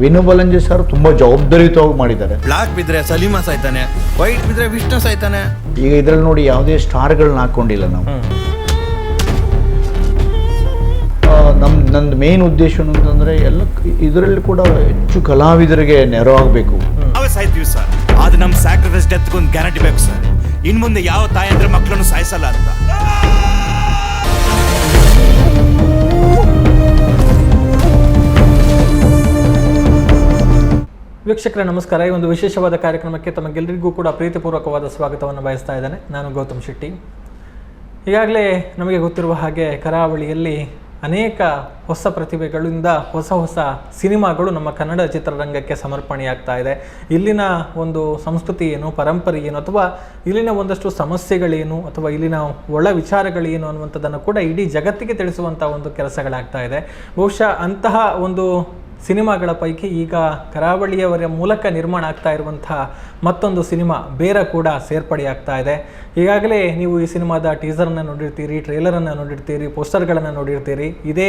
Vinu ಬಲಂಜಿ sir ತುಂಬ ಜವಾಬ್ದಾರಿಯುತವಾಗಿ ಮಾಡಿದ್ದಾರೆ. ಬ್ಲಾಕ್ ಬಿದ್ದರೆ ಸಲೀಮಾ ಸಾಯ್ತಾನೆ, ವೈಟ್ ಬಿದ್ದರೆ ವಿಷ್ಣು ಸಾಯ್ತಾನೆ. ಈಗ ಇದರಲ್ಲಿ ನೋಡಿ ಯಾವುದೇ ಸ್ಟಾರ್ಗಳನ್ನ ಹಾಕ್ಕೊಂಡಿಲ್ಲ ನಾವು. ನಂದು ಮೇನ್ ಉದ್ದೇಶ ಅಂತಂದರೆ ಎಲ್ಲ ಇದರಲ್ಲಿ ಕೂಡ ಹೆಚ್ಚು ಕಲಾವಿದರಿಗೆ ನೆರವಾಗಬೇಕು. ನಾವೇ ಸಾಯ್ತೀವಿ ಸರ್, ಅದು ನಮ್ಮ ಸ್ಯಾಕ್ರಿಫೈಸ್ ಡೆತ್ಗೊಂದು ಗ್ಯಾರಂಟಿ ಬೇಕು ಸರ್. ಇನ್ನು ಮುಂದೆ ಯಾವ ತಾಯಿ ಅಂದರೆ ಮಕ್ಕಳನ್ನು ಸಾಯಿಸಲ್ಲ ಅಂತ. ವೀಕ್ಷಕರೇ ನಮಸ್ಕಾರ. ಈ ಒಂದು ವಿಶೇಷವಾದ ಕಾರ್ಯಕ್ರಮಕ್ಕೆ ತಮಗೆಲ್ಲರಿಗೂ ಕೂಡ ಪ್ರೀತಿಪೂರ್ವಕವಾದ ಸ್ವಾಗತವನ್ನು ಬಯಸ್ತಾ ಇದ್ದೇನೆ. ನಾನು ಗೌತಮ್ ಶೆಟ್ಟಿ. ಈಗಾಗಲೇ ನಮಗೆ ಗೊತ್ತಿರುವ ಹಾಗೆ ಕರಾವಳಿಯಲ್ಲಿ ಅನೇಕ ಹೊಸ ಪ್ರತಿಭೆಗಳಿಂದ ಹೊಸ ಸಿನಿಮಾಗಳು ನಮ್ಮ ಕನ್ನಡ ಚಿತ್ರರಂಗಕ್ಕೆ ಸಮರ್ಪಣೆಯಾಗ್ತಾ ಇದೆ. ಇಲ್ಲಿನ ಒಂದು ಸಂಸ್ಕೃತಿ ಏನು, ಪರಂಪರೆ ಏನು, ಅಥವಾ ಇಲ್ಲಿನ ಒಂದಷ್ಟು ಸಮಸ್ಯೆಗಳೇನು, ಅಥವಾ ಇಲ್ಲಿನ ಒಳ ವಿಚಾರಗಳೇನು ಅನ್ನುವಂಥದ್ದನ್ನು ಕೂಡ ಇಡೀ ಜಗತ್ತಿಗೆ ತಿಳಿಸುವಂಥ ಒಂದು ಕೆಲಸಗಳಾಗ್ತಾ ಇದೆ. ಬಹುಶಃ ಅಂತಹ ಒಂದು ಸಿನಿಮಾಗಳ ಪೈಕಿ ಈಗ ಕರಾವಳಿಯವರ ಮೂಲಕ ನಿರ್ಮಾಣ ಆಗ್ತಾ ಇರುವಂತಹ ಮತ್ತೊಂದು ಸಿನಿಮಾ ಬೇರ ಕೂಡ ಸೇರ್ಪಡೆಯಾಗ್ತಾ ಇದೆ. ಈಗಾಗಲೇ ನೀವು ಈ ಸಿನಿಮಾದ ಟೀಸರನ್ನು ನೋಡಿರ್ತೀರಿ, ಟ್ರೇಲರನ್ನು ನೋಡಿರ್ತೀರಿ, ಪೋಸ್ಟರ್ಗಳನ್ನು ನೋಡಿರ್ತೀರಿ. ಇದೇ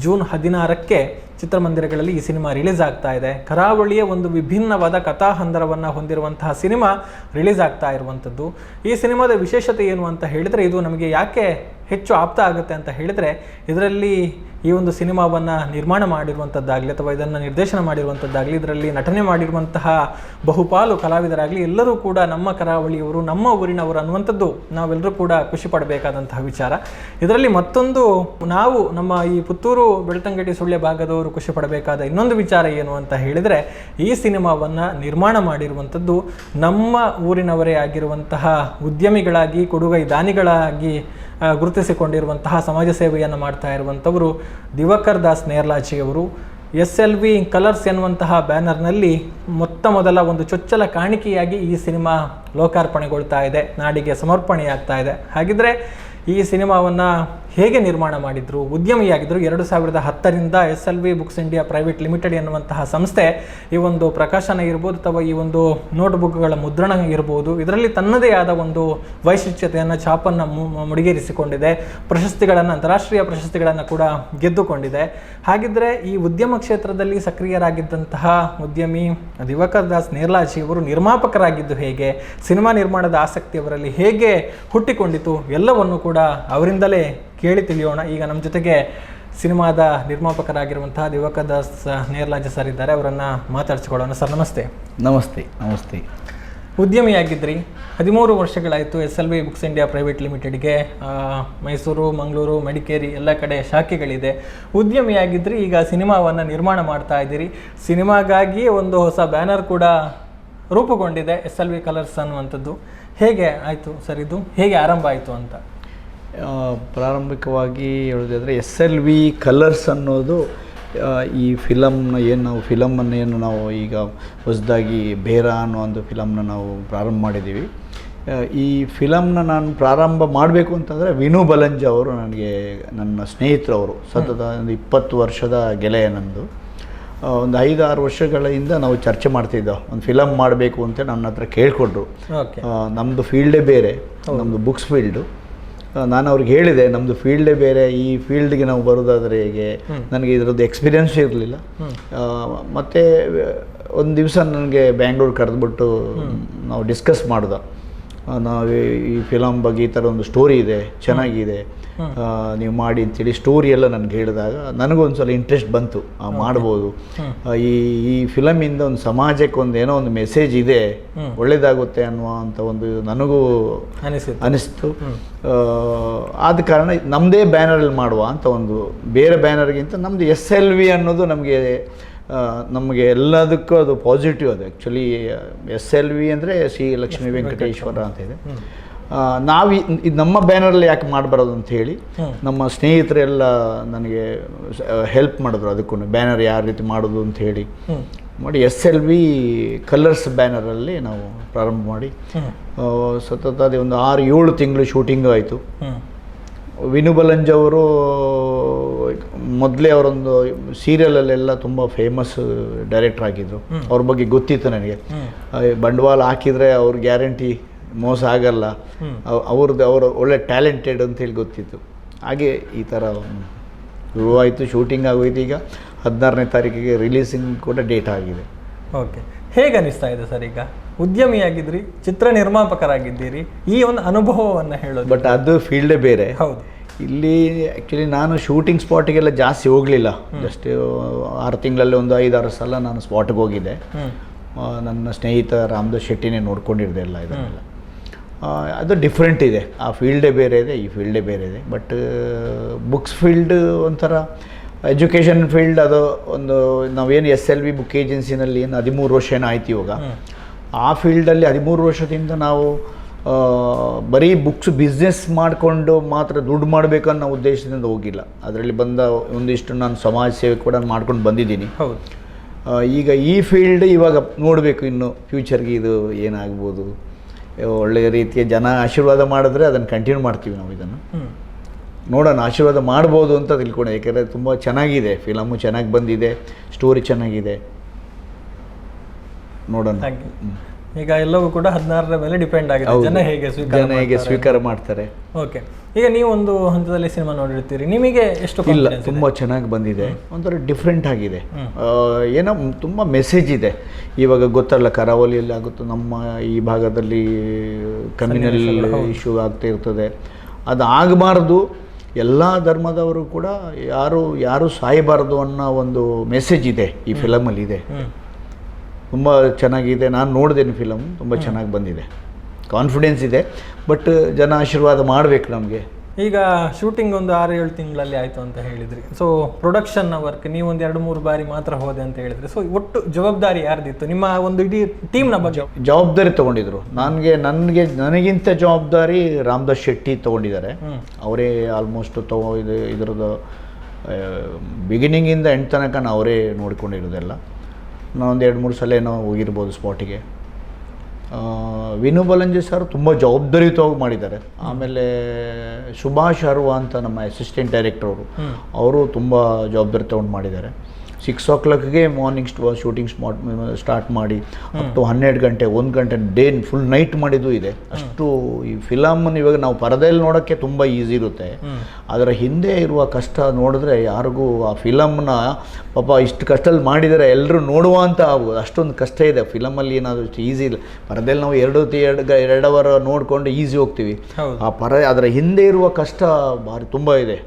ಜೂನ್ 16ಕ್ಕೆ ಚಿತ್ರಮಂದಿರಗಳಲ್ಲಿ ಈ ಸಿನಿಮಾ ರಿಲೀಸ್ ಆಗ್ತಾ ಇದೆ. ಕರಾವಳಿಯ ಒಂದು ವಿಭಿನ್ನವಾದ ಕಥಾಹಂದರವನ್ನು ಹೊಂದಿರುವಂತಹ ಸಿನಿಮಾ ರಿಲೀಸ್ ಆಗ್ತಾ ಇರುವಂಥದ್ದು. ಈ ಸಿನಿಮಾದ ವಿಶೇಷತೆ ಏನು ಅಂತ ಹೇಳಿದರೆ, ಇದು ನಮಗೆ ಯಾಕೆ ಹೆಚ್ಚು ಆಪ್ತ ಆಗುತ್ತೆ ಅಂತ ಹೇಳಿದರೆ, ಇದರಲ್ಲಿ ಈ ಒಂದು ಸಿನಿಮಾವನ್ನು ನಿರ್ಮಾಣ ಮಾಡಿರುವಂಥದ್ದಾಗಲಿ ಅಥವಾ ಇದನ್ನು ನಿರ್ದೇಶನ ಮಾಡಿರುವಂಥದ್ದಾಗಲಿ, ಇದರಲ್ಲಿ ನಟನೆ ಮಾಡಿರುವಂತಹ ಬಹುಪಾಲು ಕಲಾವಿದರಾಗಲಿ ಎಲ್ಲರೂ ಕೂಡ ನಮ್ಮ ಕರಾವಳಿಯವರು, ನಮ್ಮ ಊರಿನವರು ಅನ್ನುವಂಥದ್ದು ನಾವೆಲ್ಲರೂ ಕೂಡ ಖುಷಿ ಪಡಬೇಕಾದಂತಹ ವಿಚಾರ. ಇದರಲ್ಲಿ ಮತ್ತೊಂದು ನಾವು ನಮ್ಮ ಈ ಪುತ್ತೂರು ಬೆಳ್ತಂಗಡಿ ಸುಳ್ಯ ಭಾಗದವರು ಖುಷಿ ಪಡಬೇಕಾದ ಇನ್ನೊಂದು ವಿಚಾರ ಏನು ಅಂತ ಹೇಳಿದರೆ, ಈ ಸಿನಿಮಾವನ್ನು ನಿರ್ಮಾಣ ಮಾಡಿರುವಂಥದ್ದು ನಮ್ಮ ಊರಿನವರೇ ಆಗಿರುವಂತಹ ಉದ್ಯಮಿಗಳಾಗಿ, ಕೊಡುಗೈ ದಾನಿಗಳಾಗಿ ಗುರುತಿಸಿಕೊಂಡಿರುವಂತಹ ಸಮಾಜ ಸೇವೆಯನ್ನು ಮಾಡ್ತಾ ಇರುವಂಥವರು ದಿವಾಕರ್ ದಾಸ್ ನೇರ್ಲಾಚಿಯವರು. SLV ಕಲರ್ಸ್ ಎನ್ನುವಂತಹ ಬ್ಯಾನರ್ನಲ್ಲಿ ಮೊದಲ ಒಂದು ಚೊಚ್ಚಲ ಕಾಣಿಕೆಯಾಗಿ ಈ ಸಿನಿಮಾ ಲೋಕಾರ್ಪಣೆಗೊಳ್ತಾ ಇದೆ, ನಾಡಿಗೆ ಸಮರ್ಪಣೆಯಾಗ್ತಾ ಇದೆ. ಹಾಗಿದ್ರೆ ಈ ಸಿನಿಮಾವನ್ನು ಹೇಗೆ ನಿರ್ಮಾಣ ಮಾಡಿದ್ರು, ಉದ್ಯಮಿಯಾಗಿದ್ದರು. 2010ರಿಂದ SLV books India private limited ಎನ್ನುವಂತಹ ಸಂಸ್ಥೆ ಈ ಒಂದು ಪ್ರಕಾಶನ ಇರ್ಬೋದು ಅಥವಾ ಈ ಒಂದು ನೋಟ್ಬುಕ್ಗಳ ಮುದ್ರಣ ಇರ್ಬೋದು, ಇದರಲ್ಲಿ ತನ್ನದೇ ಆದ ಒಂದು ವೈಶಿಷ್ಟ್ಯತೆಯನ್ನು, ಛಾಪನ್ನು ಮುಡಿಗೇರಿಸಿಕೊಂಡಿದೆ. ಪ್ರಶಸ್ತಿಗಳನ್ನು, ಅಂತಾರಾಷ್ಟ್ರೀಯ ಪ್ರಶಸ್ತಿಗಳನ್ನು ಕೂಡ ಗೆದ್ದುಕೊಂಡಿದೆ. ಹಾಗಿದ್ದರೆ ಈ ಉದ್ಯಮ ಕ್ಷೇತ್ರದಲ್ಲಿ ಸಕ್ರಿಯರಾಗಿದ್ದಂತಹ ಉದ್ಯಮಿ ದಿವಾಕರ್ ದಾಸ್ ನೇರ್ಲಾಚಿ ಅವರು ನಿರ್ಮಾಪಕರಾಗಿದ್ದು ಹೇಗೆ, ಸಿನಿಮಾ ನಿರ್ಮಾಣದ ಆಸಕ್ತಿ ಅವರಲ್ಲಿ ಹೇಗೆ ಹುಟ್ಟಿಕೊಂಡಿತು, ಎಲ್ಲವನ್ನು ಕೂಡ ಅವರಿಂದಲೇ ಕೇಳಿ ತಿಳಿಯೋಣ. ಈಗ ನಮ್ಮ ಜೊತೆಗೆ ಸಿನಿಮಾದ ನಿರ್ಮಾಪಕರಾಗಿರುವಂತಹ ದಿವಾಕರ್ ದಾಸ್ ನೇರ್ಲಾಚಿ ಸರ್ ಇದ್ದಾರೆ, ಅವರನ್ನು ಮಾತಾಡಿಸಿಕೊಳ್ಳೋಣ. ಸರ್ ನಮಸ್ತೆ. ನಮಸ್ತೆ. ನಮಸ್ತೆ. ಉದ್ಯಮಿಯಾಗಿದ್ರಿ, 13 ವರ್ಷಗಳಾಯಿತು SLV ಬುಕ್ಸ್ ಇಂಡಿಯಾ ಪ್ರೈವೇಟ್ ಲಿಮಿಟೆಡ್ಗೆ. ಮೈಸೂರು, ಮಂಗಳೂರು, ಮಡಿಕೇರಿ ಎಲ್ಲ ಕಡೆ ಶಾಖೆಗಳಿದೆ. ಉದ್ಯಮಿಯಾಗಿದ್ರಿ, ಈಗ ಸಿನಿಮಾವನ್ನು ನಿರ್ಮಾಣ ಮಾಡ್ತಾ ಇದ್ದೀರಿ. ಸಿನಿಮಾಗಾಗಿ ಒಂದು ಹೊಸ ಬ್ಯಾನರ್ ಕೂಡ ರೂಪುಗೊಂಡಿದೆ, SLV ಕಲರ್ಸ್ ಅನ್ನುವಂಥದ್ದು. ಹೇಗೆ ಆಯಿತು ಸರ್, ಇದು ಹೇಗೆ ಆರಂಭ ಆಯಿತು ಅಂತ? ಪ್ರಾರಂಭಿಕವಾಗಿ ಹೇಳೋದಾದರೆ SLV ಕಲರ್ಸ್ ಅನ್ನೋದು ಈ ಫಿಲಮ್ನ ಏನು ನಾವು ಈಗ ಹೊಸದಾಗಿ ಬೇರ ಅನ್ನೋ ಒಂದು ಫಿಲಮ್ನ ನಾವು ಪ್ರಾರಂಭ ಮಾಡಿದ್ದೀವಿ. ಈ ಫಿಲಮ್ನ ನಾನು ಪ್ರಾರಂಭ ಮಾಡಬೇಕು ಅಂತಂದರೆ ವಿನು ಬಲಂಜಿ ಅವರು ನನಗೆ ನನ್ನ ಸ್ನೇಹಿತರವರು, ಸತತ ಒಂದು 20 ವರ್ಷದ ಗೆಳೆಯ ನಂದು. ಒಂದು 5-6 ವರ್ಷಗಳಿಂದ ನಾವು ಚರ್ಚೆ ಮಾಡ್ತಿದ್ದೋ, ಒಂದು ಫಿಲಮ್ ಮಾಡಬೇಕು ಅಂತ ನನ್ನ ಹತ್ರ ಕೇಳಿಕೊಂಡ್ರು. ನಮ್ಮದು ಫೀಲ್ಡೇ ಬೇರೆ, ನಮ್ಮದು ಬುಕ್ಸ್ ಫೀಲ್ಡು. ನಾನು ಅವ್ರಿಗೆ ಹೇಳಿದೆ, ನಮ್ಮದು ಫೀಲ್ಡೇ ಬೇರೆ, ಈ ಫೀಲ್ಡ್ಗೆ ನಾವು ಬರೋದಾದರೆ ಹೇಗೆ, ನನಗೆ ಇದರದ್ದು ಎಕ್ಸ್ಪೀರಿಯನ್ಸ್ ಇರಲಿಲ್ಲ. ಮತ್ತು ಒಂದು ದಿವಸ ನನಗೆ ಬ್ಯಾಂಗ್ಳೂರು ಕರೆದ್ಬಿಟ್ಟು ನಾವು ಡಿಸ್ಕಸ್ ಮಾಡ್ದೆ. ನಾವು ಈ ಫಿಲಮ್ ಬಗ್ಗೆ ಈ ಥರ ಒಂದು ಸ್ಟೋರಿ ಇದೆ, ಚೆನ್ನಾಗಿದೆ, ನೀವು ಮಾಡಿ ಅಂತೇಳಿ ಸ್ಟೋರಿ ಎಲ್ಲ ನನಗೆ ಹೇಳಿದಾಗ ನನಗೊಂದು ಸಲ ಇಂಟ್ರೆಸ್ಟ್ ಬಂತು, ಮಾಡ್ಬೋದು. ಈ ಫಿಲಮಿಂದ ಒಂದು ಸಮಾಜಕ್ಕೆ ಒಂದು ಏನೋ ಒಂದು ಮೆಸೇಜ್ ಇದೆ, ಒಳ್ಳೆಯದಾಗುತ್ತೆ ಅನ್ನುವಂಥ ಒಂದು ನನಗೂ ಅನಿಸ್ತು. ಆದ ಕಾರಣ ನಮ್ಮದೇ ಬ್ಯಾನರಲ್ಲಿ ಮಾಡುವ ಅಂತ, ಒಂದು ಬೇರೆ ಬ್ಯಾನರ್ಗಿಂತ ನಮ್ಮದು SLV ಅನ್ನೋದು ನಮಗೆ ಎಲ್ಲದಕ್ಕೂ ಅದು ಪಾಸಿಟಿವ್. ಅದು ಆ್ಯಕ್ಚುಲಿ SLV ಅಂದರೆ ಶ್ರೀ ಲಕ್ಷ್ಮೀ ವೆಂಕಟೇಶ್ವರ ಅಂತ ಇದೆ. ನಾವು ಇದು ನಮ್ಮ ಬ್ಯಾನರಲ್ಲಿ ಯಾಕೆ ಮಾಡಬಾರದು ಅಂತ ಹೇಳಿ ನಮ್ಮ ಸ್ನೇಹಿತರೆಲ್ಲ ನನಗೆ ಹೆಲ್ಪ್ ಮಾಡಿದ್ರು. ಅದಕ್ಕೂ ಬ್ಯಾನರ್ ಯಾವ ರೀತಿ ಮಾಡೋದು ಅಂತ ಹೇಳಿ ಮಾಡಿ SLV ಕಲರ್ಸ್ ಬ್ಯಾನರಲ್ಲಿ ನಾವು ಪ್ರಾರಂಭ ಮಾಡಿ ಸತತ ಅದೇ ಒಂದು 6-7 ತಿಂಗಳು ಶೂಟಿಂಗು ಆಯಿತು. ವಿನು ಬಲಂಜಿ ಅವರು ಮೊದಲೇ ಅವರೊಂದು ಸೀರಿಯಲಲ್ಲೆಲ್ಲ ತುಂಬ ಫೇಮಸ್ ಡೈರೆಕ್ಟರ್ ಆಗಿದ್ದರು. ಅವ್ರ ಬಗ್ಗೆ ಗೊತ್ತಿತ್ತು ನನಗೆ. ಬಂಡವಾಳ ಹಾಕಿದರೆ ಅವ್ರ ಗ್ಯಾರಂಟಿ ಮೋಸ ಆಗಲ್ಲ, ಅವರು ಒಳ್ಳೆ ಟ್ಯಾಲೆಂಟೆಡ್ ಅಂತೇಳಿ ಗೊತ್ತಿತ್ತು. ಹಾಗೆ ಈ ಥರ ಶುರುವಾಯಿತು, ಶೂಟಿಂಗ್ ಆಗೋಯ್ತು. ಈಗ 16ನೇ ತಾರೀಕಿಗೆ ರಿಲೀಸಿಂಗ್ ಕೂಡ ಡೇಟ್ ಆಗಿದೆ. ಓಕೆ, ಹೇಗೆ ಅನಿಸ್ತಾ ಇದೆ ಸರ್? ಈಗ ಉದ್ಯಮಿಯಾಗಿದ್ರಿ, ಚಿತ್ರ ನಿರ್ಮಾಪಕರಾಗಿದ್ದೀರಿ, ಈ ಒಂದು ಅನುಭವವನ್ನು ಹೇಳೋದು. ಬಟ್ ಅದು ಫೀಲ್ಡೇ ಬೇರೆ. ಹೌದು. ಇಲ್ಲಿ ಆ್ಯಕ್ಚುಲಿ ನಾನು ಶೂಟಿಂಗ್ ಸ್ಪಾಟಿಗೆಲ್ಲ ಜಾಸ್ತಿ ಹೋಗಲಿಲ್ಲ. ಜಸ್ಟ್ 6 ತಿಂಗಳಲ್ಲಿ ಒಂದು 5-6 ಸಲ ನಾನು ಸ್ಪಾಟ್ಗೆ ಹೋಗಿದ್ದೆ. ನನ್ನ ಸ್ನೇಹಿತ ರಾಮದಾಸ್ ಶೆಟ್ಟಿನೇ ನೋಡ್ಕೊಂಡಿದ್ದೆ ಎಲ್ಲ ಇದನ್ನೆಲ್ಲ. ಅದು ಡಿಫ್ರೆಂಟ್ ಇದೆ, ಆ ಫೀಲ್ಡೇ ಬೇರೆ ಇದೆ, ಈ ಫೀಲ್ಡೇ ಬೇರೆ ಇದೆ. ಬಟ್ ಬುಕ್ಸ್ ಫೀಲ್ಡ್ ಒಂಥರ ಎಜುಕೇಷನ್ ಫೀಲ್ಡ್. ಅದು ಒಂದು ನಾವೇನು SLV ಬುಕ್ ಏಜೆನ್ಸಿನಲ್ಲಿ ಏನು 13 ವರ್ಷ ಏನೋ ಆಯ್ತು ಇವಾಗ. ಆ ಫೀಲ್ಡಲ್ಲಿ 13 ವರ್ಷದಿಂದ ನಾವು ಬರೀ ಬುಕ್ಸ್ ಬಿಸ್ನೆಸ್ ಮಾಡಿಕೊಂಡು ಮಾತ್ರ ದುಡ್ಡು ಮಾಡಬೇಕನ್ನೋ ಉದ್ದೇಶದಿಂದ ಹೋಗಿಲ್ಲ. ಅದರಲ್ಲಿ ಬಂದ ಒಂದಿಷ್ಟು ನಾನು ಸಮಾಜ ಸೇವೆ ಕೂಡ ಮಾಡ್ಕೊಂಡು ಬಂದಿದ್ದೀನಿ. ಹೌದು. ಈಗ ಈ ಫೀಲ್ಡ್ ಇವಾಗ ನೋಡಬೇಕು ಇನ್ನು ಫ್ಯೂಚರ್ಗೆ ಇದು ಏನಾಗ್ಬೋದು. ಒಳ್ಳೆಯ ರೀತಿಯ ಜನ ಆಶೀರ್ವಾದ ಮಾಡಿದ್ರೆ ಅದನ್ನು ಕಂಟಿನ್ಯೂ ಮಾಡ್ತೀವಿ ನಾವು. ಇದನ್ನು ನೋಡೋಣ, ಆಶೀರ್ವಾದ ಮಾಡ್ಬೋದು ಅಂತ ತಿಳ್ಕೊಂಡೆ. ಯಾಕೆಂದರೆ ತುಂಬ ಚೆನ್ನಾಗಿದೆ, ಫಿಲಮು ಚೆನ್ನಾಗಿ ಬಂದಿದೆ, ಸ್ಟೋರಿ ಚೆನ್ನಾಗಿದೆ, ನೋಡೋಣ. ಈಗ ಎಲ್ಲವೂ ಕೂಡ 16ರ ಮೇಲೆ ಡಿಪೆಂಡ್ ಆಗಿದೆ, ಜನ ಹೇಗೆ ಸ್ವೀಕಾರ ಮಾಡ್ತಾರೆ. ಓಕೆ, ಈಗ ನೀವು ಒಂದು ಹಂತದಲ್ಲಿ ಸಿನಿಮಾ ನೋಡಿರ್ತೀರಿ, ನಿಮಗೆ ಎಷ್ಟು? ಇಲ್ಲ, ತುಂಬ ಚೆನ್ನಾಗಿ ಬಂದಿದೆ, ಒಂಥರ ಡಿಫ್ರೆಂಟ್ ಆಗಿದೆ. ಏನೋ ತುಂಬ ಮೆಸೇಜ್ ಇದೆ. ಇವಾಗ ಗೊತ್ತಲ್ಲ, ಕರಾವಳಿಯಲ್ಲಿ ಆಗುತ್ತೋ, ನಮ್ಮ ಈ ಭಾಗದಲ್ಲಿ ಕಮ್ಯುನಲ್ ಇಶ್ಯೂ ಆಗ್ತಾ ಇರ್ತದೆ. ಅದು ಆಗಬಾರ್ದು. ಎಲ್ಲ ಧರ್ಮದವರು ಕೂಡ ಯಾರು ಸಾಯಬಾರ್ದು ಅನ್ನೋ ಒಂದು ಮೆಸೇಜ್ ಇದೆ ಈ ಫಿಲಮಲ್ಲಿ ಇದೆ. ತುಂಬ ಚೆನ್ನಾಗಿದೆ. ನಾನು ನೋಡಿದ್ದೇನೆ ಫಿಲಮ್, ತುಂಬ ಚೆನ್ನಾಗಿ ಬಂದಿದೆ, ಕಾನ್ಫಿಡೆನ್ಸ್ ಇದೆ. ಬಟ್ ಜನ ಆಶೀರ್ವಾದ ಮಾಡಬೇಕು ನಮಗೆ. ಈಗ ಶೂಟಿಂಗ್ ಒಂದು 6-7 ತಿಂಗಳಲ್ಲಿ ಆಯಿತು ಅಂತ ಹೇಳಿದ್ರಿ. ಸೊ ಪ್ರೊಡಕ್ಷನ್ ವರ್ಕ್ ನೀವು ಒಂದು 2-3 ಬಾರಿ ಮಾತ್ರ ಹೋದೆ ಅಂತ ಹೇಳಿದ್ರಿ. ಸೊ ಒಟ್ಟು ಜವಾಬ್ದಾರಿ ಯಾರ್ದಿತ್ತು? ನಿಮ್ಮ ಒಂದು ಇಡೀ ಟೀಮ್ನ ಬಗ್ಗೆ ಜವಾಬ್ದಾರಿ ತೊಗೊಂಡಿದ್ರು. ನನಗಿಂತ ಜವಾಬ್ದಾರಿ ರಾಮದಾಸ್ ಶೆಟ್ಟಿ ತೊಗೊಂಡಿದ್ದಾರೆ. ಅವರೇ ಆಲ್ಮೋಸ್ಟ್ ಇದರದ್ದು ಬಿಗಿನಿಂಗಿಂದ ಎಂಡ್ ತನಕ ಅವರೇ ನೋಡ್ಕೊಂಡಿರೋದೆಲ್ಲ. ನಾನೊಂದು 2-3 ಸಲ ಏನೋ ಹೋಗಿರ್ಬೋದು ಸ್ಪಾಟಿಗೆ. ವಿನು ಬಲಂಜಿ ಸರ್ ತುಂಬ ಜವಾಬ್ದಾರಿಯುತವಾಗಿ ಮಾಡಿದ್ದಾರೆ. ಆಮೇಲೆ ಸುಭಾಷ್ ಅರ್ವಾ ಅಂತ ನಮ್ಮ ಅಸಿಸ್ಟೆಂಟ್ ಡೈರೆಕ್ಟರ್ ಅವರು ತುಂಬ ಜವಾಬ್ದಾರಿ ತೊಗೊಂಡು ಮಾಡಿದ್ದಾರೆ. 6 o'clockಗೆ ಮಾರ್ನಿಂಗ್ ಶೂಟಿಂಗ್ ಸ್ಟಾರ್ಟ್ ಮಾಡಿ ಅಪ್ ಟು 12 ಗಂಟೆ 1 ಗಂಟೆ ಡೇ ಫುಲ್ ನೈಟ್ ಮಾಡಿದ್ದು ಇದೆ. ಅಷ್ಟು ಈ ಫಿಲಮನ್ನು ಇವಾಗ ನಾವು ಪರದೆಯಲ್ಲಿ ನೋಡೋಕ್ಕೆ ತುಂಬ ಈಸಿ ಇರುತ್ತೆ, ಅದರ ಹಿಂದೆ ಇರುವ ಕಷ್ಟ ನೋಡಿದ್ರೆ ಯಾರಿಗೂ ಆ ಫಿಲಮ್ನ ಪಾಪ ಇಷ್ಟು ಕಷ್ಟದಲ್ಲಿ ಮಾಡಿದರೆ ಎಲ್ಲರೂ ನೋಡುವ ಅಂತ ಆಗ್ಬೋದು. ಅಷ್ಟೊಂದು ಕಷ್ಟ ಇದೆ ಫಿಲಮಲ್ಲಿ. ಏನಾದರೂ ಈಸಿ ಇಲ್ಲ. ಪರದೆಯಲ್ಲಿ ನಾವು 2 ಅವರ್ ನೋಡಿಕೊಂಡು ಈಸಿ ಹೋಗ್ತೀವಿ. ಅದರ ಹಿಂದೆ ಇರುವ ಕಷ್ಟ ಭಾರಿ ತುಂಬ ಇದೆ.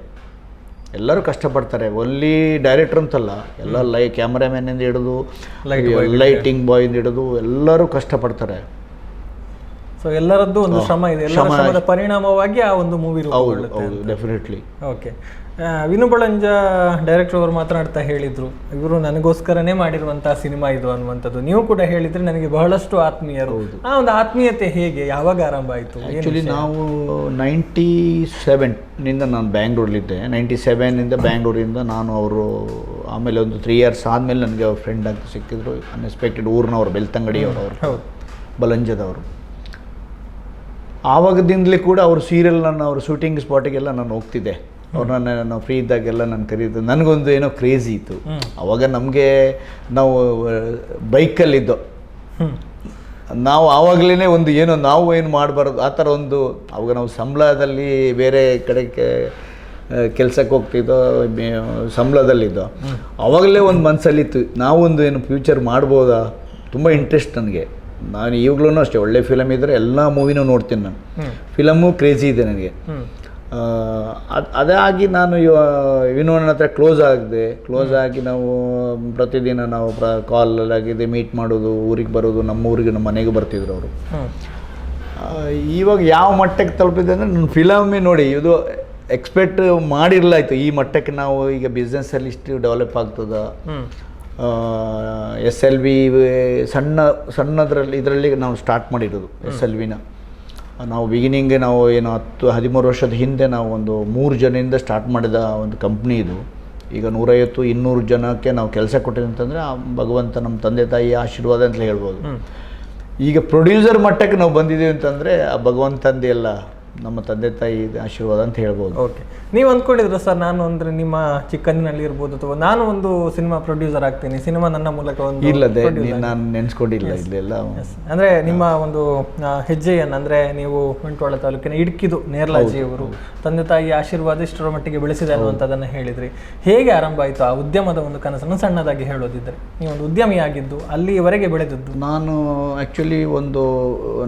ಎಲ್ಲರೂ ಕಷ್ಟಪಡ್ತಾರೆ. ಒನ್ಲಿ ಡೈರೆಕ್ಟರ್ ಅಂತಲ್ಲ, ಎಲ್ಲ ಕ್ಯಾಮ್ರಾಮ್ಯಾನಿಂದ ಹಿಡಿದು ಲೈಟಿಂಗ್ ಬಾಯಿಂದ ಹಿಡಿದು ಎಲ್ಲರೂ ಕಷ್ಟಪಡ್ತಾರೆ. ಸೊ ಎಲ್ಲರದ್ದು ಒಂದು ಶ್ರಮ ಇದೆ, ಎಲ್ಲರ ಶ್ರಮದ ಪರಿಣಾಮವಾಗಿ ಆ ಒಂದು ಮೂವಿ ರೂಪುಗೊಳ್ಳುತ್ತೆ. ಹೌದು, definitely. Okay, Vinu Balanja director ಅವರು ಮಾತನಾಡ್ತಾ ಹೇಳಿದ್ರು, ಇವರು ನನಗೋಸ್ಕರನೇ ಮಾಡಿರುವಂತಹ ಸಿನಿಮಾ ಇದು ಅನ್ನುವಂಥದ್ದು. ನೀವು ಕೂಡ ಹೇಳಿದ್ರೆ ನನಗೆ ಬಹಳಷ್ಟು ಆತ್ಮೀಯರು. ಆ ಒಂದು ಆತ್ಮೀಯತೆ ಹೇಗೆ, ಯಾವಾಗ ಆರಂಭ ಆಯಿತು? ಆ್ಯಕ್ಚುಲಿ ನಾವು 97ನಿಂದ ನಾನು ಬ್ಯಾಂಗ್ಳೂರಲ್ಲಿದ್ದೆ. 97ನಿಂದ ಬ್ಯಾಂಗ್ಳೂರಿಂದ ನಾನು ಅವರು ಆಮೇಲೆ ಒಂದು 3 years ಆದಮೇಲೆ ನನಗೆ ಅವ್ರ ಫ್ರೆಂಡ್ ಅಂತ ಸಿಕ್ಕಿದ್ರು. ಅನ್ಎಕ್ಸ್ಪೆಕ್ಟೆಡ್ ಊರಿನವರು, ಬೆಳ್ತಂಗಡಿಯವರು, ಬಲಂಜದವರು. ಆವಾಗದಿಂದಲೇ ಕೂಡ ಅವರು ಸೀರಿಯಲ್ನ ಅವ್ರ ಶೂಟಿಂಗ್ ಸ್ಪಾಟಿಗೆಲ್ಲ ನಾನು ಹೋಗ್ತಿದ್ದೆ. ಅವ್ರನ್ನ ನಾನು ಫ್ರೀ ಇದ್ದಾಗೆಲ್ಲ ನಾನು ಕರೀತಿದ್ದೆ. ನನಗೊಂದು ಏನೋ ಕ್ರೇಜಿ ಇತ್ತು ಅವಾಗ. ನಮಗೆ ನಾವು ಬೈಕಲ್ಲಿದ್ದೋ, ನಾವು ಆವಾಗಲೇ ಒಂದು ಏನೋ ನಾವು ಏನು ಮಾಡಬಾರ್ದು ಆ ಥರ ಒಂದು. ಅವಾಗ ನಾವು ಸಂಬಳದಲ್ಲಿ ಬೇರೆ ಕಡೆ ಕೆಲಸಕ್ಕೆ ಹೋಗ್ತಿದ್ದೋ, ಸಂಬಳದಲ್ಲಿದ್ದೋ. ಆವಾಗಲೇ ಒಂದು ಮನಸ್ಸಲ್ಲಿತ್ತು ನಾವೊಂದು ಏನು ಫ್ಯೂಚರ್ ಮಾಡ್ಬೋದಾ. ತುಂಬ ಇಂಟ್ರೆಸ್ಟ್ ನನಗೆ. ನಾನು ಈಗಲೂ ಅಷ್ಟೇ, ಒಳ್ಳೆ ಫಿಲಮ್ ಇದ್ದರೆ ಎಲ್ಲ ಮೂವಿನೂ ನೋಡ್ತೀನಿ ನಾನು. ಫಿಲಮ್ಮು ಕ್ರೇಜಿ ಇದೆ ನನಗೆ. ಅದಾಗಿ ನಾನು ವಿನೋನ ಹತ್ರ ಕ್ಲೋಸ್ ಆಗಿ ನಾವು ಪ್ರತಿದಿನ ನಾವು ಕಾಲಲ್ಲಾಗಿದೆ ಮೀಟ್ ಮಾಡೋದು, ಊರಿಗೆ ಬರೋದು, ನಮ್ಮ ಊರಿಗೆ ನಮ್ಮ ಮನೆಗೆ ಬರ್ತಿದ್ರು ಅವರು. ಇವಾಗ ಯಾವ ಮಟ್ಟಕ್ಕೆ ತಲುಪಿದೆ ಅಂದರೆ ನನ್ನ ಫಿಲಮೇ ನೋಡಿ, ಇದು ಎಕ್ಸ್ಪೆಕ್ಟ್ ಮಾಡಿರಲಾಯ್ತು ಈ ಮಟ್ಟಕ್ಕೆ ನಾವು ಈಗ ಬಿಸ್ನೆಸ್ಸಲ್ಲಿ ಇಷ್ಟು ಡೆವಲಪ್ ಆಗ್ತದ. SLV ಸಣ್ಣದರಲ್ಲಿ ಇದರಲ್ಲಿ ನಾವು ಸ್ಟಾರ್ಟ್ ಮಾಡಿರೋದು SLVನ. ನಾವು ಬಿಗಿನಿಂಗ್ಗೆ ನಾವು ಏನು 13 ವರ್ಷದ ಹಿಂದೆ ನಾವು ಒಂದು 3 ಜನದಿಂದ ಸ್ಟಾರ್ಟ್ ಮಾಡಿದ ಒಂದು ಕಂಪ್ನಿ ಇದು. ಈಗ 150-200 ಜನಕ್ಕೆ ನಾವು ಕೆಲಸ ಕೊಟ್ಟಿದೆ ಅಂತಂದರೆ ಆ ಭಗವಂತ ನಮ್ಮ ತಂದೆ ತಾಯಿ ಆಶೀರ್ವಾದ ಅಂತ ಹೇಳ್ಬೋದು. ಈಗ ಪ್ರೊಡ್ಯೂಸರ್ ಮಟ್ಟಕ್ಕೆ ನಾವು ಬಂದಿದ್ದೀವಿ ಅಂತಂದರೆ ಆ ಭಗವಂತಂದು ಎಲ್ಲ ನಮ್ಮ ತಂದೆ ತಾಯಿ ಆಶೀರ್ವಾದ ಅಂತ ಹೇಳ್ಬೋದು. ಓಕೆ, ನೀವು ಅಂದ್ಕೊಂಡಿದ್ರ ಸರ್ ನಾನು ಅಂದರೆ ನಿಮ್ಮ ಚಿಕ್ಕಂದಿನಲ್ಲಿ ಇರ್ಬೋದು ಅಥವಾ ನಾನು ಒಂದು ಸಿನಿಮಾ ಪ್ರೊಡ್ಯೂಸರ್ ಆಗ್ತೀನಿ, ಸಿನಿಮಾ ನನ್ನ ಮೂಲಕ ಒಂದು ಇಲ್ಲದೆ ನಾನು ನೆನೆಸ್ಕೊಂಡಿಲ್ಲ ಇಲ್ಲೆಲ್ಲ. ಅಂದರೆ ನಿಮ್ಮ ಒಂದು ಹೆಜ್ಜೆಯನ್ನು ಅಂದರೆ ನೀವು ಬಂಟ್ವಾಳ ತಾಲೂಕಿನ ಇಡ್ಕಿದು ನೇರ್ಲಾಜಿ ಅವರು ತಂದೆ ತಾಯಿ ಆಶೀರ್ವಾದ ಇಷ್ಟರ ಮಟ್ಟಿಗೆ ಬೆಳೆಸಿದೆ ಅನ್ನುವಂಥದ್ದನ್ನು ಹೇಳಿದ್ರಿ. ಹೇಗೆ ಆರಂಭ ಆಯಿತು ಆ ಉದ್ಯಮದ ಒಂದು ಕನಸನ್ನು ಸಣ್ಣದಾಗಿ ಹೇಳೋದಿದ್ದರೆ? ನೀವು ಒಂದು ಉದ್ಯಮಿಯಾಗಿದ್ದು ಅಲ್ಲಿವರೆಗೆ ಬೆಳೆದದ್ದು? ನಾನು ಆ್ಯಕ್ಚುಲಿ ಒಂದು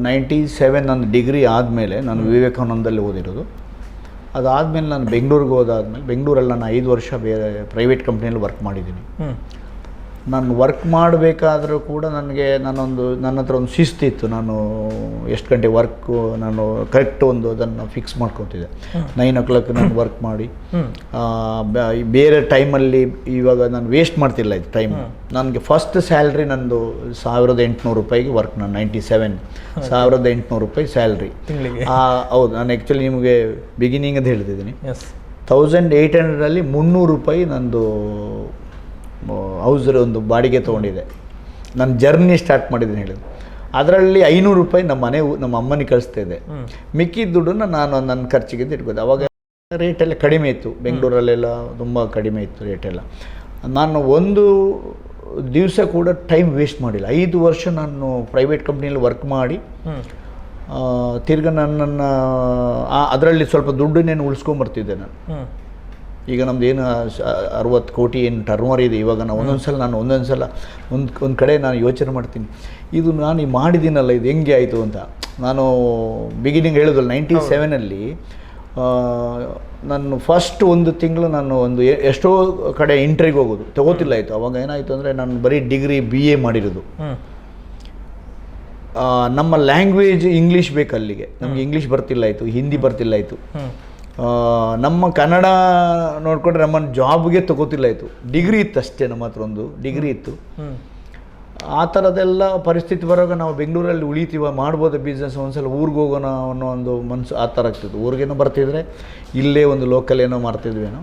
97 ನನ್ನ ಡಿಗ್ರಿ ಆದಮೇಲೆ ನಾನು ವಿವೇಕಾನಂದಲ್ಲಿ ಓದಿರೋದು. ಅದಾದಮೇಲೆ ನಾನು ಬೆಂಗಳೂರಿಗೆ ಹೋದಾದ್ಮೇಲೆ ಬೆಂಗಳೂರಲ್ಲಿ ನಾನು 5 ವರ್ಷ ಬೇರೆ ಪ್ರೈವೇಟ್ ಕಂಪ್ನಿಯಲ್ಲಿ ವರ್ಕ್ ಮಾಡಿದ್ದೀನಿ. ನಾನು ವರ್ಕ್ ಮಾಡಬೇಕಾದ್ರೂ ಕೂಡ ನನ್ನ ಹತ್ರ ಒಂದು ಶಿಸ್ತಿತ್ತು. ನಾನು ಎಷ್ಟು ಗಂಟೆ ವರ್ಕು ನಾನು ಕರೆಕ್ಟ್ ಒಂದು ಅದನ್ನು ಫಿಕ್ಸ್ ಮಾಡ್ಕೊತಿದ್ದೆ. 9 o'clock ನಾನು ವರ್ಕ್ ಮಾಡಿ ಬೇರೆ ಟೈಮಲ್ಲಿ ಇವಾಗ ನಾನು ವೇಸ್ಟ್ ಮಾಡ್ತಿಲ್ಲ ಇದು ಟೈಮ್. ನನಗೆ ಫಸ್ಟ್ ಸ್ಯಾಲ್ರಿ ನಂದು 1800 ರೂಪಾಯಿಗೆ ವರ್ಕ್. ನಾನು 97 1800 ರೂಪಾಯಿ ಸ್ಯಾಲ್ರಿ. ಹೌದು, ನಾನು ಆ್ಯಕ್ಚುಲಿ ನಿಮಗೆ ಬಿಗಿನಿಂಗ್ ಅಂತ ಹೇಳ್ತಿದ್ದೀನಿ. 1800 300 ರೂಪಾಯಿ ನಂದು ಹೌಸರ್ ಒಂದು ಬಾಡಿಗೆ ತೊಗೊಂಡಿದೆ. ನಾನು ಜರ್ನಿ ಸ್ಟಾರ್ಟ್ ಮಾಡಿದ್ದೀನಿ ಹೇಳಿದ್ದು. ಅದರಲ್ಲಿ 500 ರೂಪಾಯಿ ನಮ್ಮ ಅಮ್ಮನಿಗೆ ಕಳಿಸ್ತಾಯಿದ್ದೆ. ಮಿಕ್ಕಿದ ದುಡ್ಡನ್ನು ನಾನು ನನ್ನ ಖರ್ಚಿಗೆ ಇಟ್ಕೋದೆ. ಅವಾಗ ರೇಟೆಲ್ಲ ಕಡಿಮೆ ಇತ್ತು, ಬೆಂಗಳೂರಲ್ಲೆಲ್ಲ ತುಂಬ ಕಡಿಮೆ ಇತ್ತು ರೇಟೆಲ್ಲ. ನಾನು ಒಂದು ದಿವಸ ಕೂಡ ಟೈಮ್ ವೇಸ್ಟ್ ಮಾಡಿಲ್ಲ. 5 ವರ್ಷ ನಾನು ಪ್ರೈವೇಟ್ ಕಂಪ್ನಿಯಲ್ಲಿ ವರ್ಕ್ ಮಾಡಿ ತಿರ್ಗ ನನ್ನನ್ನು ಅದರಲ್ಲಿ ಸ್ವಲ್ಪ ದುಡ್ಡನ್ನೇನು ಉಳಿಸ್ಕೊಂಬರ್ತಿದ್ದೆ ನಾನು. ಈಗ ನಮ್ದು ಏನು 60 ಕೋಟಿ ಏನು ಟರ್ನೋವರ್ ಇದೆ ಇವಾಗ. ನಾನು ಒಂದೊಂದು ಸಲ ಒಂದು ಕಡೆ ನಾನು ಯೋಚನೆ ಮಾಡ್ತೀನಿ, ಇದು ನಾನು ಮಾಡಿದ್ದೀನಲ್ಲ ಇದು ಹೆಂಗೆ ಆಯಿತು ಅಂತ. ನಾನು ಬಿಗಿನಿಂಗ್ ಹೇಳಿದ್ವಲ್ಲ 97 ನಾನು ಫಸ್ಟ್ ಒಂದು ತಿಂಗಳು ನಾನು ಎಷ್ಟೋ ಕಡೆ ಇಂಟರ್ವ್ಯೂಗೆ ಹೋಗೋದು ತಗೋತಿಲ್ಲ ಆಯಿತು. ಅವಾಗ ಏನಾಯಿತು ಅಂದರೆ ನಾನು ಬರೀ ಡಿಗ್ರಿ BA ಮಾಡಿರೋದು. ನಮ್ಮ ಲ್ಯಾಂಗ್ವೇಜ್ ಇಂಗ್ಲೀಷ್ ಬೇಕು ಅಲ್ಲಿಗೆ. ನಮಗೆ ಇಂಗ್ಲೀಷ್ ಬರ್ತಿಲ್ಲ ಆಯಿತು, ಹಿಂದಿ ಬರ್ತಿಲ್ಲ ಆಯಿತು. ನಮ್ಮ ಕನ್ನಡ ನೋಡಿಕೊಂಡ್ರೆ ನಮ್ಮನ್ನು ಜಾಬ್ಗೆ ತಗೋತಿಲ್ಲ ಆಯಿತು. ಡಿಗ್ರಿ ಇತ್ತು ಅಷ್ಟೇ, ನಮ್ಮ ಹತ್ರ ಒಂದು ಡಿಗ್ರಿ ಇತ್ತು. ಆ ಥರದ್ದೆಲ್ಲ ಪರಿಸ್ಥಿತಿ ಬರುವಾಗ ನಾವು ಬೆಂಗಳೂರಲ್ಲಿ ಉಳಿತೀವ, ಮಾಡ್ಬೋದು ಬಿಸ್ನೆಸ್, ಒಂದ್ಸಲ ಊರಿಗೆ ಹೋಗೋಣ ಅನ್ನೋ ಒಂದು ಮನಸ್ಸು ಆ ಥರ ಆಗ್ತಿತ್ತು. ಊರಿಗೇನೋ ಬರ್ತಿದ್ರೆ ಇಲ್ಲೇ ಒಂದು ಲೋಕಲ್ ಏನೋ ಮಾಡ್ತಿದ್ವೇನೋ